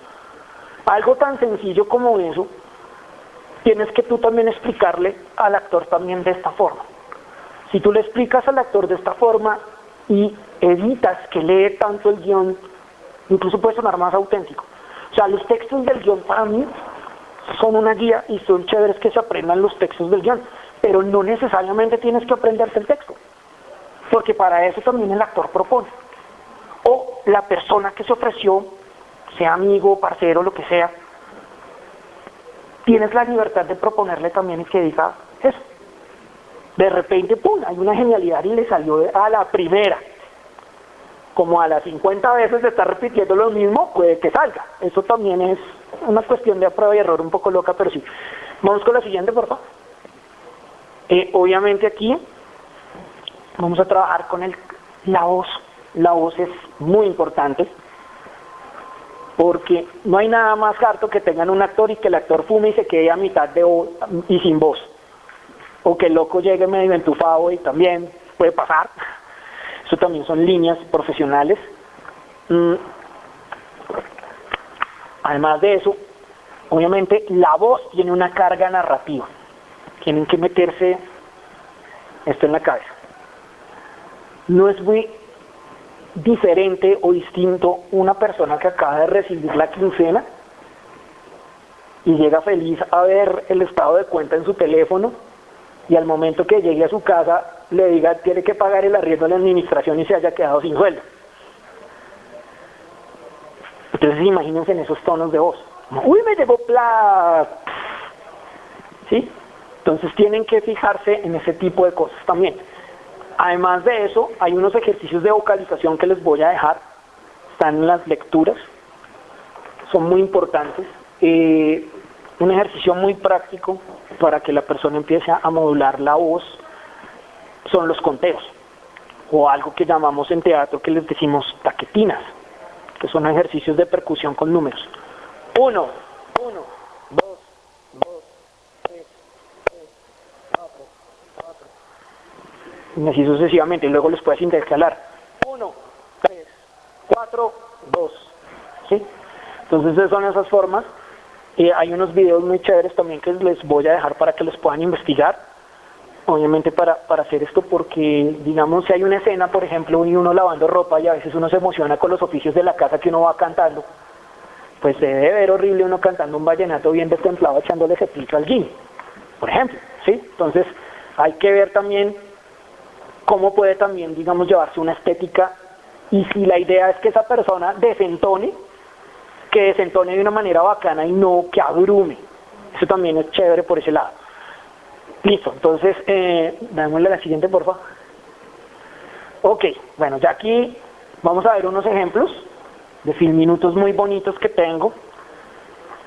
Algo tan sencillo como eso, tienes que tú también explicarle al actor también de esta forma. Si tú le explicas al actor de esta forma y evitas que lee tanto el guión, incluso puede sonar más auténtico. O sea, los textos del guión para mí son una guía y son chéveres que se aprendan los textos del guión, pero no necesariamente tienes que aprenderte el texto, porque para eso también el actor propone. O la persona que se ofreció, sea amigo, parcero, lo que sea, tienes la libertad de proponerle también y que diga eso. De repente, ¡pum!, hay una genialidad y le salió a la primera. Como a las 50 veces de estar repitiendo lo mismo, puede que salga. Eso también es una cuestión de prueba y error un poco loca, pero sí. Vamos con la siguiente, por favor. Obviamente aquí vamos a trabajar con la voz. La voz es muy importante, porque no hay nada más harto que tengan un actor y que el actor fume y se quede a mitad de voz y sin voz. O que el loco llegue medio entufado y también puede pasar. Eso también son líneas profesionales. Además de eso, obviamente la voz tiene una carga narrativa. Tienen que meterse esto en la cabeza. No es muy diferente o distinto una persona que acaba de recibir la quincena y llega feliz a ver el estado de cuenta en su teléfono y al momento que llegue a su casa le diga tiene que pagar el arriendo de la administración y se haya quedado sin sueldo. Entonces imagínense en esos tonos de voz. Uy, me llegó plata. ¿Sí? Entonces tienen que fijarse en ese tipo de cosas también. Además de eso, hay unos ejercicios de vocalización que les voy a dejar. Están en las lecturas. Son muy importantes. Un ejercicio muy práctico para que la persona empiece a modular la voz son los conteos. O algo que llamamos en teatro que les decimos taquetinas, que son ejercicios de percusión con números. 1, 1, 2, 2, 3, 3, 4, 4. Y así sucesivamente. Y luego les puedes intercalar. 1, 3, 4, 2. ¿Sí? Entonces esas son esas formas. Hay unos videos muy chéveres también que les voy a dejar para que los puedan investigar. Obviamente para hacer esto porque, digamos, si hay una escena, por ejemplo, y uno lavando ropa y a veces uno se emociona con los oficios de la casa que uno va cantando, pues se debe ver horrible uno cantando un vallenato bien destemplado echándole cepillo al jean, por ejemplo, ¿sí? Entonces hay que ver también cómo puede también, digamos, llevarse una estética y si la idea es que esa persona desentone, que desentone de una manera bacana y no que abrume. Eso también es chévere por ese lado. Listo, entonces, démosle la siguiente, por favor. Ok, bueno, ya aquí vamos a ver unos ejemplos de filminutos muy bonitos que tengo.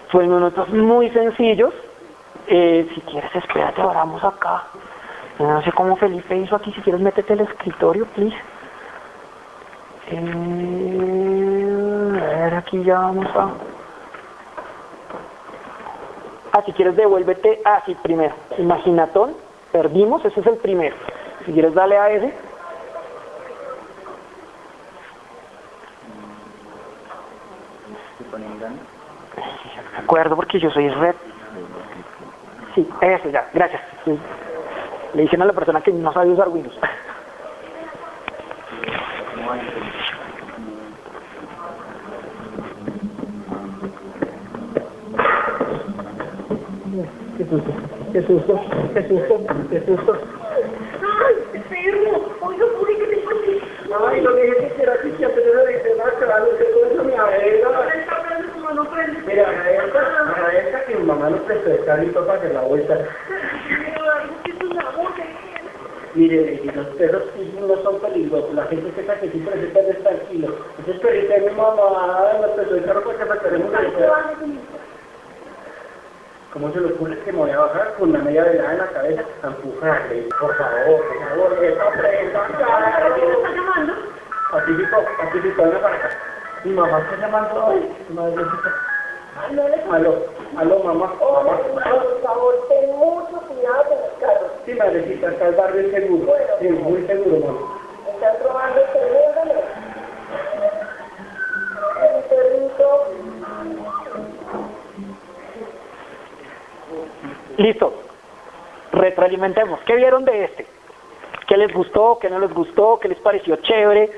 Filminutos muy sencillos, Si quieres, espérate, ahora vamos acá. Yo no sé cómo Felipe hizo aquí. Si quieres, métete el escritorio, please. A ver, aquí ya vamos a... si quieres, devuélvete. Sí, primero. Imaginatón. Perdimos, ese es el primero. Si quieres, dale a ese. De acuerdo, porque yo soy red. Sí, eso ya, gracias. Sí. Le dicen a la persona que no sabe usar Windows. Qué susto, qué susto, qué susto, qué susto. ¡Ay, perro! Oiga, ¿por qué te pasó? Ay, lo que dije que era que siempre le dije, no, claro, que todo eso me avena. Está hablando como no prende. Mira, agradezca que mi mamá nos prestó el carrito para hacer la vuelta. Mire, los perros no son peligrosos, la gente piensa que siempre se está tranquilo. Entonces, perrita, mi mamá nos prestó el carro para que sacaremos la vuelta. ¿Cómo se le ocurre que me voy a bajar con una media velada en la cabeza a empujarle? Por favor, esta presa, ¿Quién está llamando? Pacífico, venga para acá. Mi mamá está llamando hoy. Aló, mamá. Por favor, ten mucho cuidado con los carros. Sí, madrecita, está el barrio seguro. Sí, muy seguro, mamá. Están robando el teléfono. El perrito. Listo. Retroalimentemos. ¿Qué vieron de este? ¿Qué les gustó? ¿Qué no les gustó? ¿Qué les pareció chévere?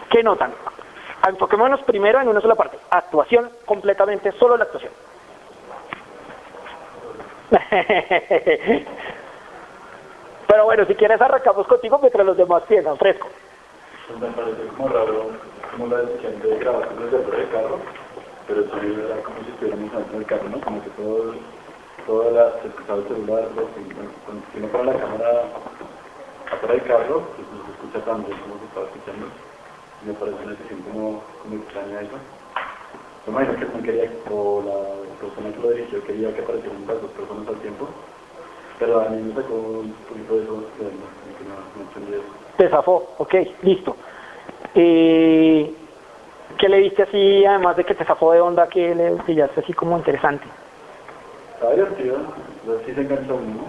¿Qué notan? Enfoquémonos primero en una sola parte. Actuación, completamente, solo la actuación. Pero bueno, si quieres arrancamos contigo mientras los demás piensan, fresco. Pues me parece como raro, como la decisión de grabar desde afuera del carro, pero sí era como si estuviéramos dentro del carro, ¿no? Como que se escuchaba el celular, cuando uno pone la cámara afuera del carro, pues no se escucha tan bien como se estaba escuchando. Me parece una decisión como extraña eso. Me imagino que no quería, o la persona que lo dirigió quería que aparecieran las dos personas al tiempo, pero a mí me sacó un poquito de eso, no entendí eso. Te zafó, ok, listo. ¿Qué le diste así, además de que te zafó de onda, que le pillaste así como interesante? Está divertido, sí se enganchó uno,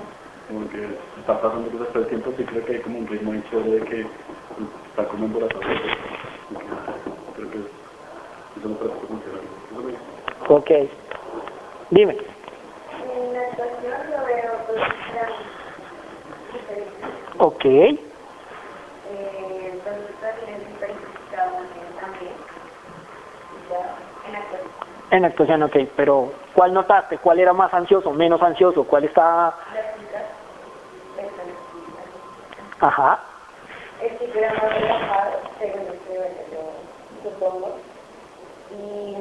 como que está pasando cosas todo el tiempo, sí creo que hay como un ritmo muy chévere de que está como embarazado. Creo que eso no parece que funciona. Ok, dime. En la actuación lo veo pues diferente. Ok, Entonces también es verificado también. Ya, en la actuación. en actuación, ok, pero ¿cuál notaste? ¿Cuál era más ansioso, menos ansioso? ¿Cuál está...? Las chicas están Ajá. el chico era más relajado, según lo que yo supongo. Y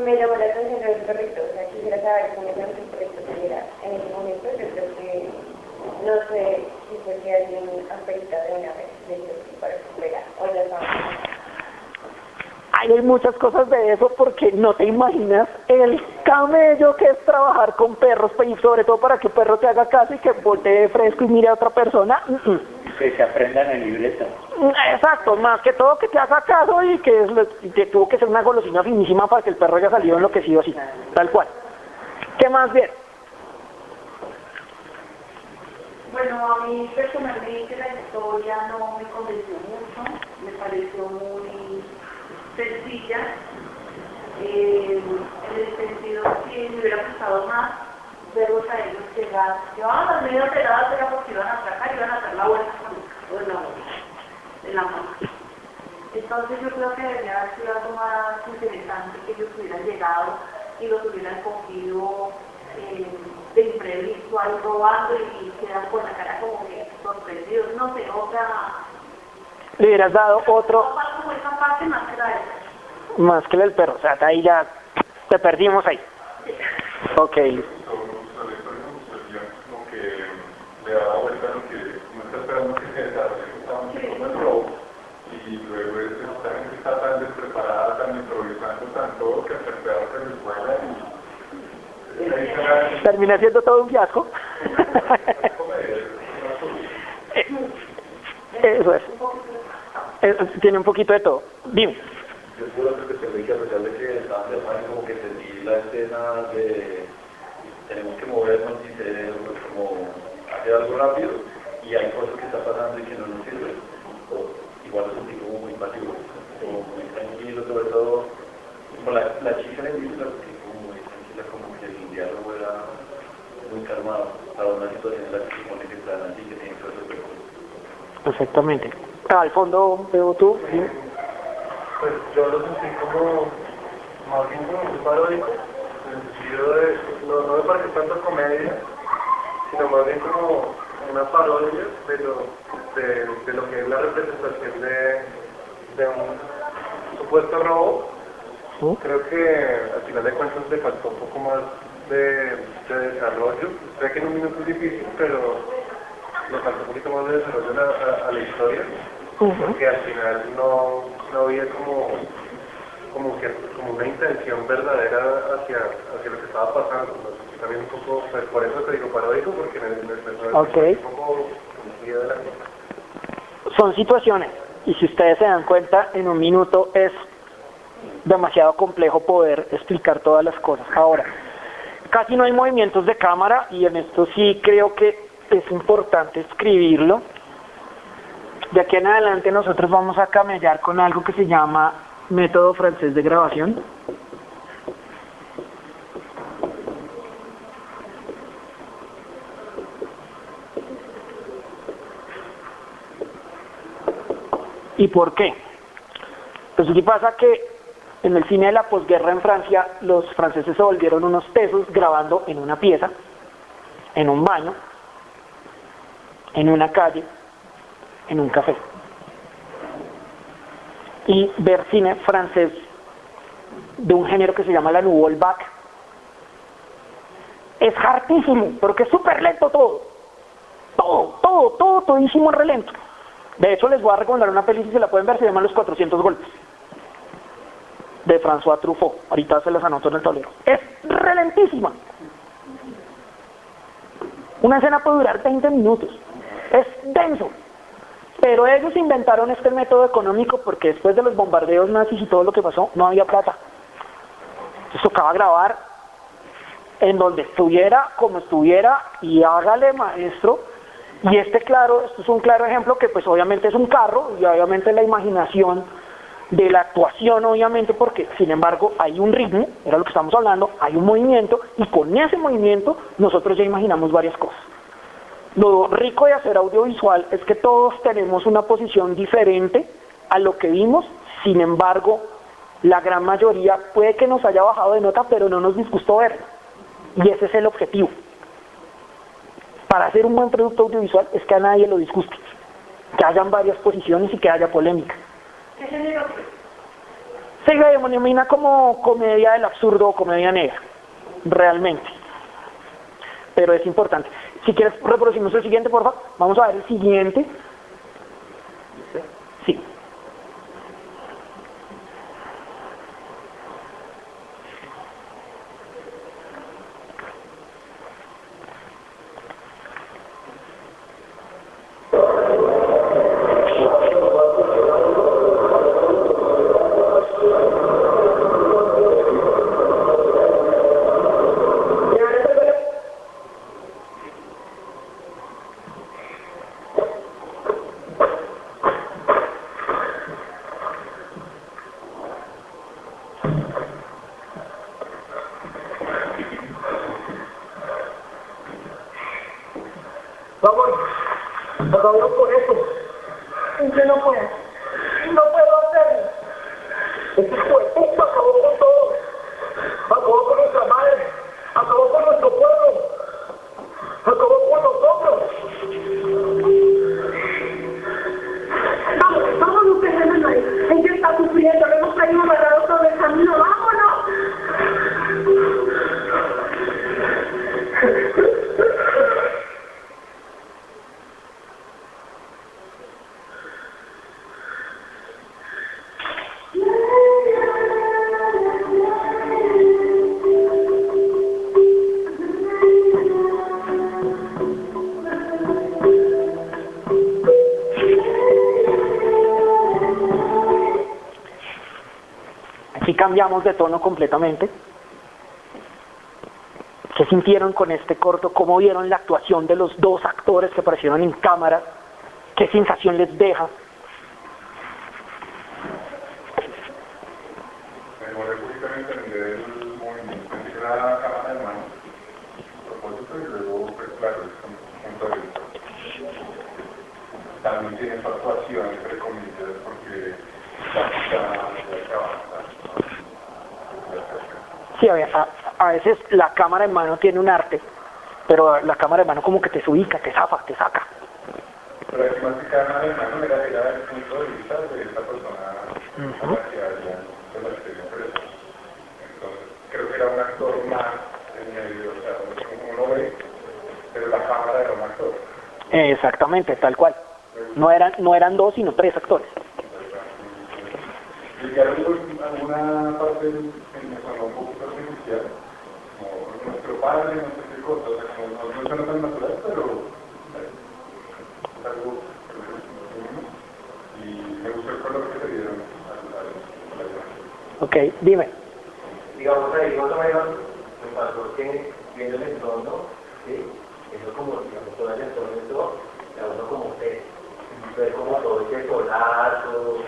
me llamó la atención el perrito, o sea, quisiera saber cómo era el perrito que era en ese momento. Yo creo que, no sé si fue que alguien afecta de una vez, de ellos para superar, o ya saben. Hay muchas cosas de eso porque no te imaginas el camello que es trabajar con perros, y sobre todo para que un perro te haga caso y que voltee fresco y mire a otra persona. Que se aprendan el libreto. Exacto, más que todo que te haga caso y que tuvo que ser una golosina finísima para que el perro haya salido enloquecido así, tal cual. ¿Qué más bien? Bueno, a mí personalmente la historia no me convenció mucho, me pareció muy sencilla, en el sentido que me hubiera gustado más verlos a ellos llegar, llevaban las medidas peladas, era porque iban a atracar, iban a hacer la vuelta en la mano. Entonces yo creo que debería haber sido algo más interesante, que ellos hubieran llegado y los hubieran cogido de imprevisto ahí robando y quedan con la cara como que sorprendidos, no sé, otra... Le hubieras dado otro, como esa parte más que la de... más que el del perro, o sea, ahí ya te perdimos ahí. Ok. Como que le da vuelta a lo que no está esperando que se desarrolle, está mucho como el robo, y luego esta gente está tan despreparada, tan improvisando, tan todo, que hasta el perro se les vuela y Terminé siendo todo un fiasco. Eso es. Tiene un poquito de todo. Dime. Yo seguro que te vi que a pesar de que estaban de mal, como que sentí la escena de tenemos que movernos y como hacer algo rápido y hay cosas que están pasando y que no nos sirven. Igual lo sentí como muy pasivo, como muy tranquilo, sobre todo como la chica en el libro, como muy tranquila, como que el diálogo era muy calmado para una situación en la que se supone que están así, que tienen que resolver cosas. Exactamente. Al fondo, veo tú. ¿Sí? Pues yo lo sentí como, más bien como muy paródico, en el sentido de, no me parece tanto comedia, sino más bien como una parodia de lo que es la representación de un supuesto robo. Creo que al final de cuentas le faltó un poco más de desarrollo. Sé que en un minuto es difícil, pero le faltó un poquito más de desarrollo a la historia, porque al final no había como una intención verdadera hacia lo que estaba pasando. También un poco, pues por eso te digo paródico, porque en el personaje un poco confundida de la cosa. Son situaciones, y si ustedes se dan cuenta, en un minuto es demasiado complejo poder explicar todas las cosas. Ahora, casi no hay movimientos de cámara, y en esto sí creo que es importante escribirlo. De aquí en adelante nosotros vamos a camellar con algo que se llama método francés de grabación. ¿Y por qué? Pues aquí pasa que en el cine de la posguerra en Francia, los franceses se volvieron unos tesos grabando en una pieza, en un baño, en una calle, en un café. Y ver cine francés de un género que se llama la Nouvelle Vague es hartísimo, porque es súper lento todísimo en relento. De hecho, les voy a recomendar una peli, si se la pueden ver, se llama Los 400 golpes, de François Truffaut. Ahorita se las anoto en el tablero. Es relentísima. Una escena puede durar 20 minutos. Es denso. Pero ellos inventaron este método económico porque después de los bombardeos nazis y todo lo que pasó, no había plata. Entonces tocaba grabar en donde estuviera, como estuviera, y hágale, maestro. Y esto es un claro ejemplo que pues obviamente es un carro, y obviamente la imaginación de la actuación, obviamente, porque sin embargo hay un ritmo, era lo que estamos hablando, hay un movimiento, y con ese movimiento nosotros ya imaginamos varias cosas. Lo rico de hacer audiovisual es que todos tenemos una posición diferente a lo que vimos, sin embargo, la gran mayoría puede que nos haya bajado de nota, pero no nos disgustó verlo. Y ese es el objetivo. Para hacer un buen producto audiovisual es que a nadie lo disguste, que hayan varias posiciones y que haya polémica. ¿Qué género? Se denomina como comedia del absurdo o comedia negra, realmente. Pero es importante. Si quieres, reproducimos el siguiente, por favor. Vamos a ver el siguiente. Sí. Vamos, acabamos con eso. Usted no puede. No puedo hacerlo. Este hijo de puta acabó con todo. Acabó con nuestra madre. Acabó con nuestro pueblo. Acabó con nosotros. Vamos, no perdemos ahí. Ella está sufriendo, lo hemos traído amarrado todo el camino. ¡Vámonos! cambiamos de tono completamente. ¿Qué sintieron con este corto? ¿Cómo vieron la actuación de los dos actores que aparecieron en cámara? ¿Qué sensación les deja? Me demoré un poquito en entender el movimiento. Pensé que era la cámara de mano, a propósito, y luego, pues claro, es un punto de vista. También tiene su actuación, entre comillas, porque sí, a veces la cámara en mano tiene un arte, pero la cámara en mano como que te ubica, te zafa, te saca. Pero es más que cámara en mano era el punto de vista de esta persona a la que había de la experiencia. Entonces, creo que era un actor más en medio, o sea, uno ve, pero la cámara era un actor. Exactamente, tal cual. No eran dos, sino tres actores. Y ya alguna parte me sonó un poquito artificial, como nuestro padre, no sé qué cosa, o sea, como no suena tan natural, pero es algo y me gustó el color que se dieron a Ok, dime. Digamos ahí, más o menos, me pasó que viendo el entorno, ¿sí? Eso como, digamos, todo el entorno de todo, la uno como usted, ver como todo ese solazo,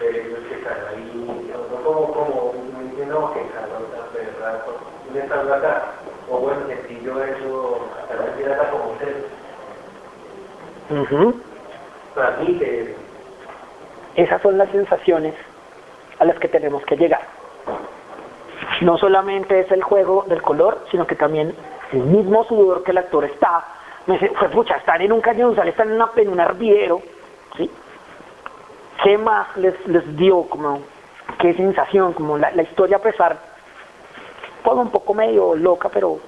ver ellos que están ahí, no como un entiendo que cada un estando acá, o bueno, sencillo eso, hasta la tierra como usted. Transmite. Esas son las sensaciones a las que tenemos que llegar. No solamente es el juego del color, sino que también el mismo sudor que el actor está. Me dice, pues pucha, están en un cañonzal, están en un hervidero, ¿sí? ¿Qué más les dio? Como, ¿qué sensación? Como la historia, a pesar, todo un poco medio loca, pero...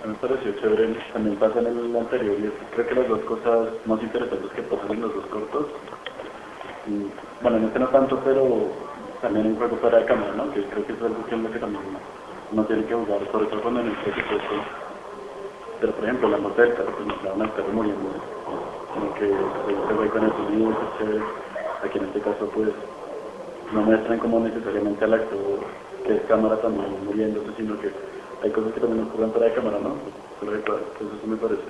A mí me pareció chévere, también pasa en el anterior, y creo que las dos cosas más interesantes que pasan en los dos cortos, y, bueno, en este no tanto, pero también en juego fuera de cámara, ¿no? Que creo que es algo que es lo que también uno tiene que jugar, sobre todo cuando en el presupuesto. Pero por ejemplo, la muerte del carro, pues nos daban al carro muriendo, como que se ve con el sonido, es chévere. Aquí en este caso, pues, no muestran como necesariamente al actor, que es cámara también muriéndose, sino que hay cosas que también ocurren fuera de cámara, ¿no? Pues eso me parece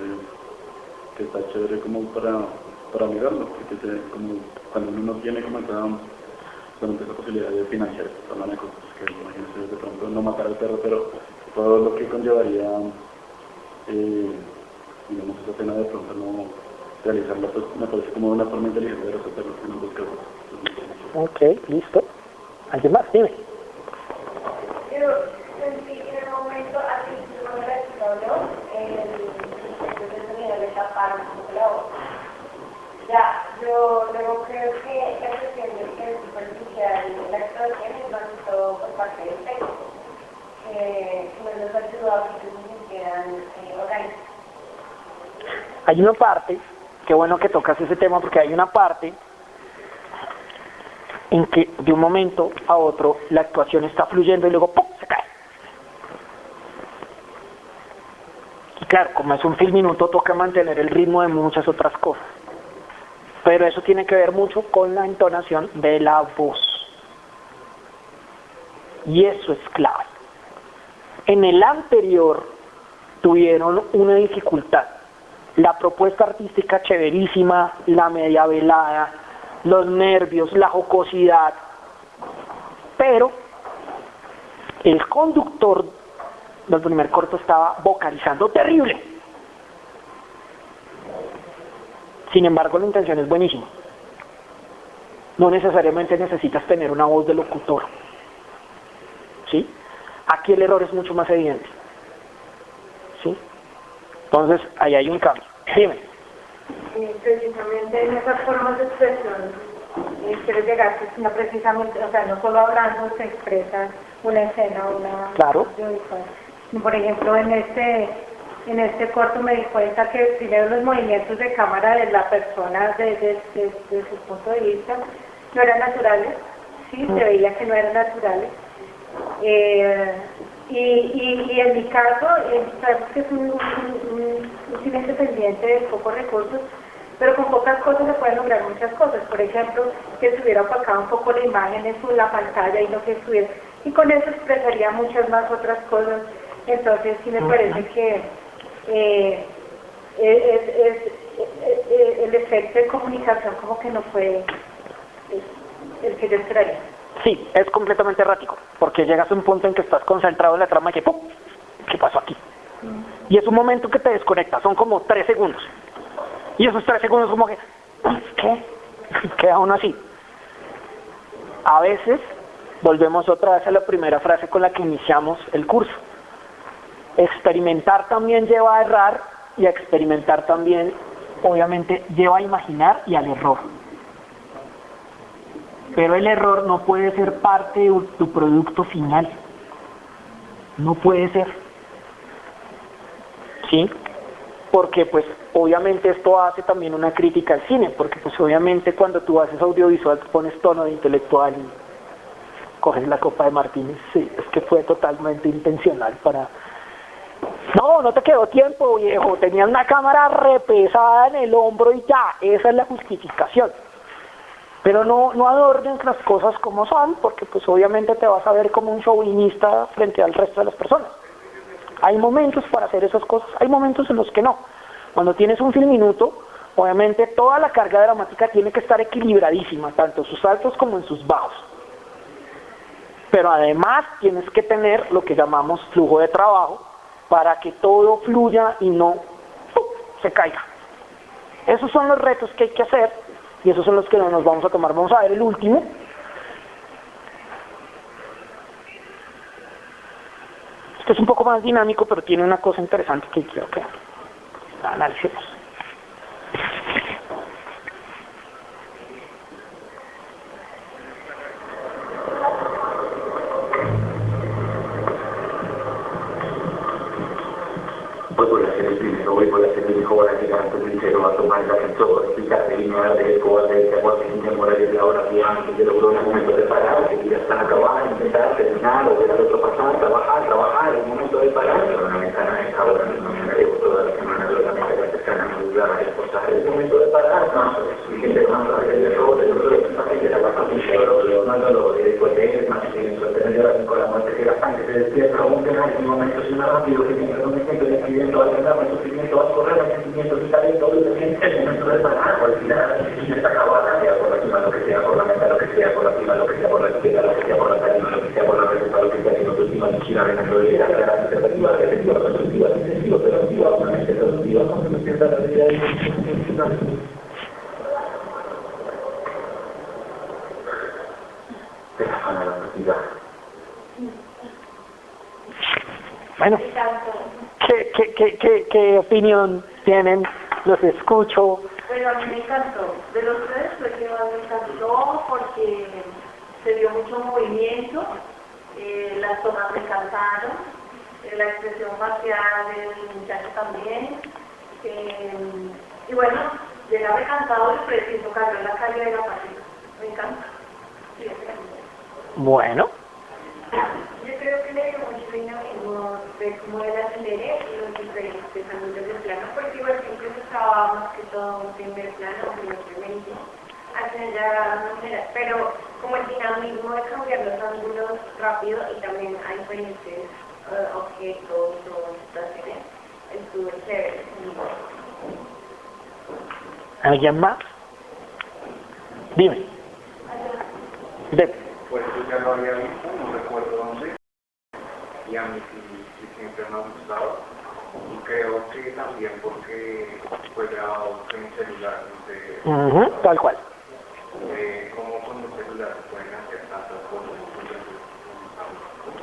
que está chévere como para mirarlo, porque como cuando uno no tiene como esa posibilidad de financiar esta manera de cosas, que imagínense de pronto no matar al perro, pero todo lo que conllevaría digamos, esa pena de pronto no realizarla, pues me parece como una forma inteligente de resolverlo en ambos casos. Ok, listo. ¿Alguien más? Dime. Yo sentí que en el momento, así como el sonido le taparon la voz. Ya, yo luego creo que la cuestión de que es superficial la actuación es más que todo por parte del texto, que no nos ayudó a que se sintieran orgánicos. Hay una parte, qué bueno que tocas ese tema, porque hay una parte en que de un momento a otro la actuación está fluyendo y luego ¡pum!, se cae. Y claro, como es un film minuto, toca mantener el ritmo de muchas otras cosas. Pero eso tiene que ver mucho con la entonación de la voz. Y eso es clave. En el anterior tuvieron una dificultad. La propuesta artística chéverísima, la media velada, los nervios, la jocosidad. Pero el conductor del primer corto estaba vocalizando terrible. Sin embargo, la intención es buenísima. No necesariamente necesitas tener una voz de locutor. ¿Sí? Aquí el error es mucho más evidente. ¿Sí? Entonces, ahí hay un cambio. Dime. Precisamente en esas formas de expresión quiero llegar, que no precisamente, o sea, no solo hablando se expresa una escena, una... Claro. Por ejemplo, en este corto me di cuenta que primero los movimientos de cámara de la persona desde su punto de vista no eran naturales, sí, se veía que no eran naturales. Y en mi caso, sabemos que es un cine independiente de pocos recursos, pero con pocas cosas se pueden lograr muchas cosas. Por ejemplo, que se hubiera opacado un poco la imagen en la pantalla y no que estuviera, y con eso expresaría muchas más otras cosas. Entonces sí me parece que el efecto de comunicación como que no fue el que yo esperaría. Sí, es completamente errático, porque llegas a un punto en que estás concentrado en la trama y que ¡pum! ¿Qué pasó aquí? Y es un momento que te desconecta, son como 3 segundos. Y esos 3 segundos como que, ¿qué? Queda uno así. A veces volvemos otra vez a la primera frase con la que iniciamos el curso. Experimentar también lleva a errar, y a experimentar también, obviamente, lleva a imaginar y al error. Pero el error no puede ser parte de tu producto final. No puede ser. ¿Sí? Porque pues obviamente esto hace también una crítica al cine, porque pues obviamente cuando tú haces audiovisual pones tono de intelectual y coges la copa de Martínez. Sí, es que fue totalmente intencional para... No te quedó tiempo, viejo, tenía una cámara repesada en el hombro y ya, esa es la justificación. Pero no adornes las cosas como son, porque pues obviamente te vas a ver como un chauvinista frente al resto de las personas. Hay momentos para hacer esas cosas, hay momentos en los que no. Cuando tienes un film minuto, obviamente toda la carga dramática tiene que estar equilibradísima, tanto en sus altos como en sus bajos. Pero además tienes que tener lo que llamamos flujo de trabajo, para que todo fluya y no se caiga. Esos son los retos que hay que hacer, y esos son los que nos vamos a tomar. Vamos a ver el último. Este es un poco más dinámico, pero tiene una cosa interesante que quiero que analicemos. Voy por hacer el primero, voy por hacer el hijo, voy a llegar antes del cero, va a tomar la canción, explicarle y no darle el cobarde, que agua que niña moral es la hora que de logró en el momento de parar, que ya están acabadas, intentar terminar, o ver al otro pasar, trabajar, el momento de parar, pero una ventana es ahora, no me haré toda la semana, pero también la cercana, me dudar a esforzar, el momento de parar, no, y que te van a ver el error, el otro que pasa que la pasa muy chévere, no lo de después de él, más que en su tener con la muerte que la sangre se despierta, como que en un momento es más rápido, que tiene un ejemplo de escribiendo al ganar, el sufrimiento va a correr, el sentimiento y talento, el momento de parar, al final, y está acabada, sea por la cima, lo que sea, por la meta, lo que sea, por la cima, lo que sea, por la izquierda, lo que sea, por la tarima, lo que sea, por la receta, lo que sea, que no te última ni siquiera ven a la gran alternativa, defensiva, constructiva, defensiva, operativa, obviamente productiva, no se me sienta la realidad de la zona de la partida. Bueno, ¿qué opinión tienen? Los escucho. Bueno, a mí me encantó. De los tres fue que más me encantó porque se dio mucho movimiento, las tomas me encantaron, la expresión facial del muchacho también. Y bueno, llegaba encantado y preciso, cambió la calle de la partida. Me encanta. Sí, bueno. Yo creo que le dio mucho dinamismo de cómo él acelere y los diferentes ángulos del plano, porque igual siempre se estaba más que todo un primer plano, primeramente, hacia ya no sé, pero como el dinamismo de cambiar los ángulos rápido y también hay diferentes objetos o situaciones, estuvo chévere. ¿Alguien más? Dime. Pues yo ya lo había visto, no recuerdo dónde, y a mí sí siempre me ha gustado, y creo que también porque fue grabado con mi celular, no sé, tal cual. Cómo con el celular se pueden hacer tantas cosas.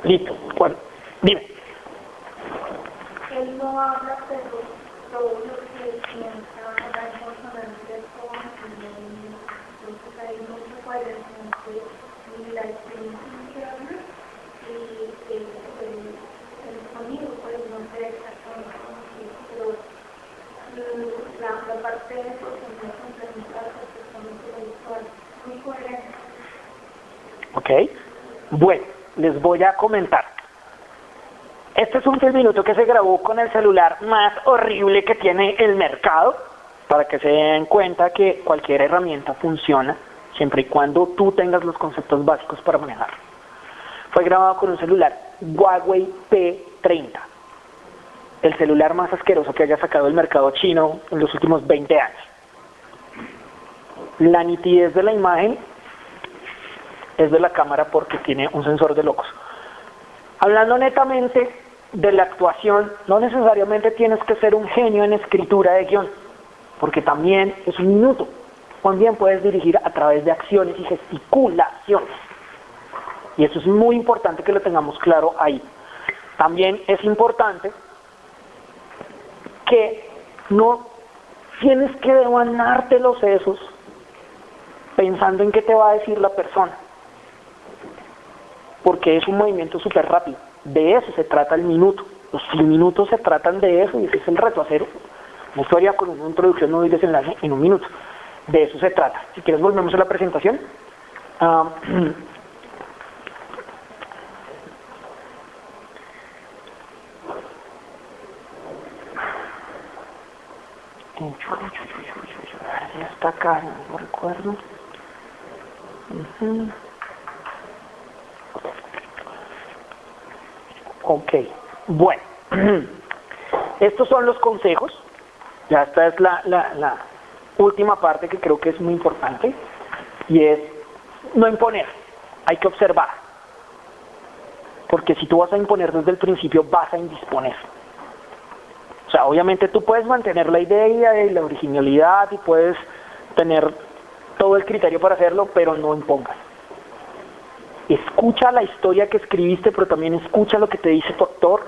Listo, bueno, dime. Él no habla, pero todo lo que piensa, la información del corazón, entonces hay mucha coherencia y la experiencia interna y el sonido, pues no sé exactamente cómo pero la parte de porcentaje complementar es visual, muy coherente. Ok, bueno, les voy a comentar. Este es un film minuto que se grabó con el celular más horrible que tiene el mercado, para que se den cuenta que cualquier herramienta funciona siempre y cuando tú tengas los conceptos básicos para manejarlo. Fue grabado con un celular Huawei P30, el celular más asqueroso que haya sacado el mercado chino en los últimos 20 años. La nitidez de la imagen es de la cámara porque tiene un sensor de locos. Hablando netamente de la actuación, no necesariamente tienes que ser un genio en escritura de guión, porque también es un minuto. También puedes dirigir a través de acciones y gesticulaciones. Y eso es muy importante que lo tengamos claro ahí. También es importante que no tienes que devanarte los sesos pensando en qué te va a decir la persona, porque es un movimiento súper rápido. De eso se trata el minuto. Los minutos se tratan de eso y ese es el reto, hacer una historia con una introducción, nudo y desenlace en un minuto. De eso se trata. Si quieres volvemos a la presentación. Ya está acá, no recuerdo. Ok, bueno, estos son los consejos. Ya esta es la última parte que creo que es muy importante, y es no imponer, hay que observar, porque si tú vas a imponer desde el principio vas a indisponer. O sea, obviamente tú puedes mantener la idea y la originalidad y puedes tener todo el criterio para hacerlo, pero no impongas. Escucha la historia que escribiste, pero también escucha lo que te dice tu actor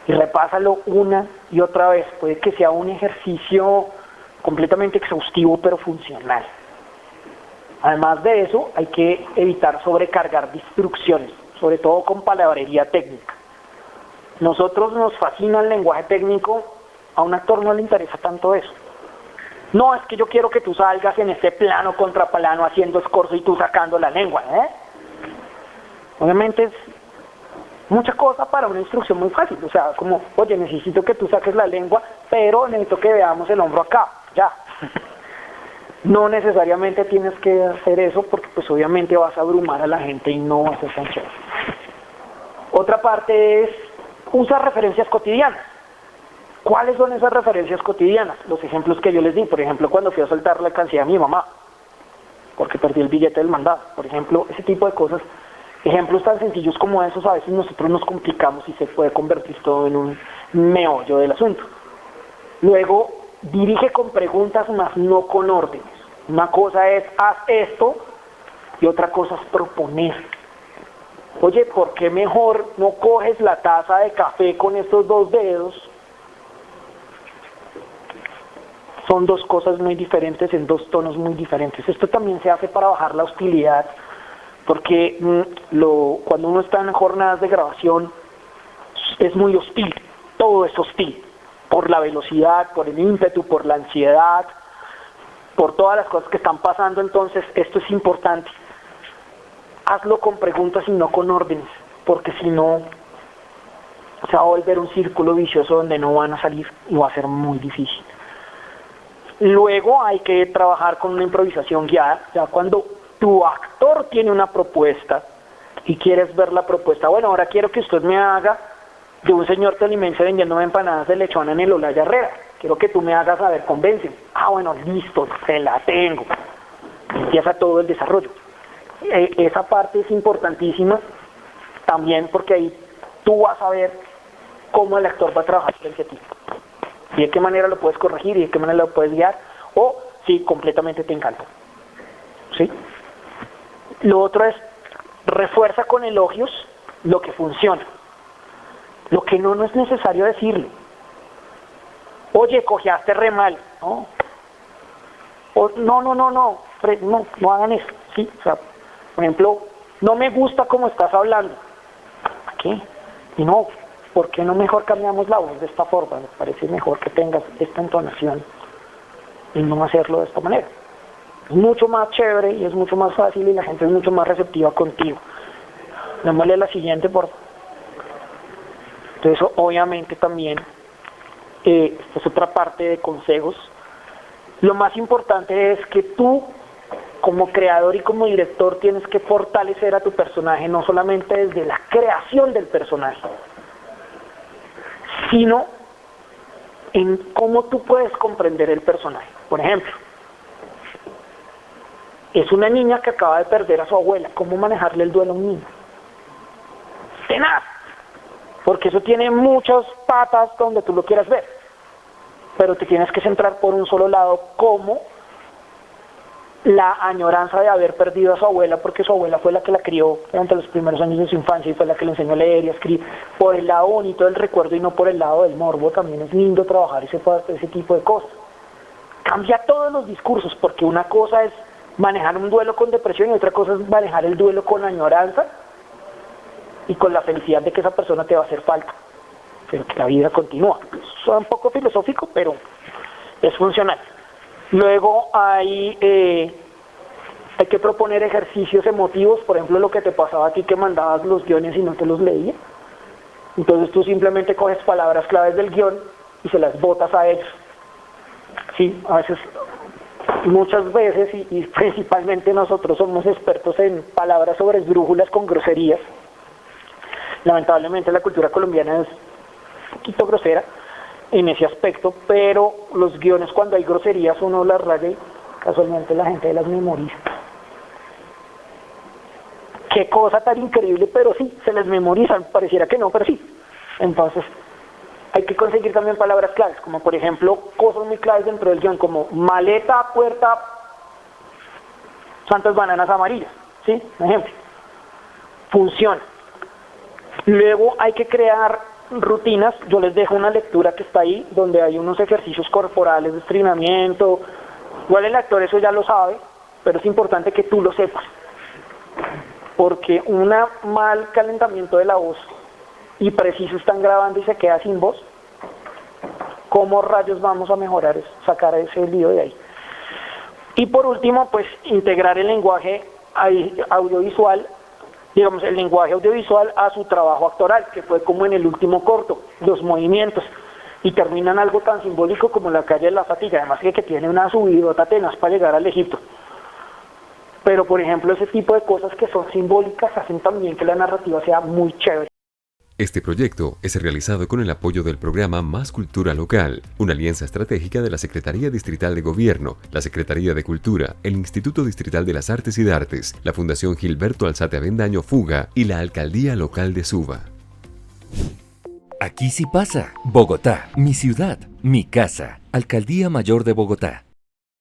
y repásalo una y otra vez. Puede que sea un ejercicio completamente exhaustivo, pero funcional. Además de eso, hay que evitar sobrecargar de instrucciones, sobre todo con palabrería técnica. Nosotros nos fascina el lenguaje técnico, a un actor no le interesa tanto eso. No, es que yo quiero que tú salgas en este plano contra plano haciendo escorzo y tú sacando la lengua, Obviamente es mucha cosa para una instrucción muy fácil. O sea, como, oye, necesito que tú saques la lengua, pero necesito que veamos el hombro acá, ya. No necesariamente tienes que hacer eso porque pues obviamente vas a abrumar a la gente y no va a ser tan chévere. Otra parte es, usa referencias cotidianas. ¿Cuáles son esas referencias cotidianas? Los ejemplos que yo les di, por ejemplo, cuando fui a soltar la alcancía a mi mamá, porque perdí el billete del mandado, por ejemplo, ese tipo de cosas. Ejemplos tan sencillos como esos, a veces nosotros nos complicamos y se puede convertir todo en un meollo del asunto. Luego, dirige con preguntas más no con órdenes. Una cosa es, haz esto, y otra cosa es proponer. Oye, ¿por qué mejor no coges la taza de café con estos dos dedos? Son dos cosas muy diferentes en dos tonos muy diferentes. Esto también se hace para bajar la hostilidad, porque cuando uno está en jornadas de grabación es muy hostil, todo es hostil, por la velocidad, por el ímpetu, por la ansiedad, por todas las cosas que están pasando. Entonces esto es importante. Hazlo con preguntas y no con órdenes, porque si no se va a volver un círculo vicioso donde no van a salir y va a ser muy difícil. Luego hay que trabajar con una improvisación guiada. Ya cuando tu actor tiene una propuesta y quieres ver la propuesta, bueno, ahora quiero que usted me haga de un señor tolimense vendiéndome empanadas de lechona en el Olaya Herrera. Quiero que tú me hagas, a ver, convence. Ah, bueno, listo, se la tengo. Empieza todo el desarrollo. Esa parte es importantísima también porque ahí tú vas a ver cómo el actor va a trabajar frente a ti. Y de qué manera lo puedes corregir y de qué manera lo puedes guiar, o si completamente te encanta. ¿Sí? Lo otro es, refuerza con elogios lo que funciona. Lo que no es necesario decirle. Oye, cojeaste re mal, ¿no? O, no hagan eso, ¿sí? O sea, por ejemplo, no me gusta cómo estás hablando. ¿Qué? Y no, ¿por qué no mejor cambiamos la voz de esta forma? Me parece mejor que tengas esta entonación y no hacerlo de esta manera. Es mucho más chévere y es mucho más fácil y la gente es mucho más receptiva contigo. Démosle la siguiente, por favor. Entonces, obviamente también, esta es otra parte de consejos. Lo más importante es que tú, como creador y como director, tienes que fortalecer a tu personaje, no solamente desde la creación del personaje, sino en cómo tú puedes comprender el personaje. Por ejemplo, es una niña que acaba de perder a su abuela. ¿Cómo manejarle el duelo a un niño? Tenaz, porque eso tiene muchas patas donde tú lo quieras ver, pero te tienes que centrar por un solo lado, como la añoranza de haber perdido a su abuela, porque su abuela fue la que la crió durante los primeros años de su infancia y fue la que le enseñó a leer y a escribir, por el lado bonito del recuerdo y no por el lado del morbo. También es lindo trabajar ese tipo de cosas. Cambia todos los discursos, porque una cosa es manejar un duelo con depresión y otra cosa es manejar el duelo con añoranza y con la felicidad de que esa persona te va a hacer falta, pero que la vida continúa. Es un poco filosófico, pero es funcional. Luego hay que proponer ejercicios emotivos, por ejemplo lo que te pasaba a ti, que mandabas los guiones y no te los leía. Entonces tú simplemente coges palabras claves del guión y se las botas a ellos. Sí, a veces, muchas veces, y principalmente nosotros somos expertos en palabras sobre esdrújulas con groserías. Lamentablemente la cultura colombiana es un poquito grosera en ese aspecto, pero los guiones, cuando hay groserías, uno las raya y casualmente la gente las memoriza. Qué cosa tan increíble, pero sí, se les memorizan, pareciera que no, pero sí. Entonces, hay que conseguir también palabras claves, como por ejemplo, cosas muy claves dentro del guión, como maleta, puerta, santas bananas amarillas, ¿sí? Un ejemplo. Funciona. Luego hay que crear rutinas. Yo les dejo una lectura que está ahí, donde hay unos ejercicios corporales de estrenamiento. Igual el actor eso ya lo sabe, pero es importante que tú lo sepas, porque un mal calentamiento de la voz y preciso están grabando y se queda sin voz. ¿Cómo rayos vamos a mejorar eso, sacar ese lío de ahí? Y por último, pues integrar el lenguaje audiovisual, digamos, el lenguaje audiovisual a su trabajo actoral, que fue como en el último corto, los movimientos, y terminan algo tan simbólico como la calle de la Fatiga, además que tiene una subidota tenaz para llegar al Egipto. Pero por ejemplo, ese tipo de cosas que son simbólicas hacen también que la narrativa sea muy chévere. Este proyecto es realizado con el apoyo del programa Más Cultura Local, una alianza estratégica de la Secretaría Distrital de Gobierno, la Secretaría de Cultura, el Instituto Distrital de las Artes y Artes, la Fundación Gilberto Alzate Avendaño Fuga y la Alcaldía Local de Suba. Aquí sí pasa. Bogotá, mi ciudad, mi casa. Alcaldía Mayor de Bogotá.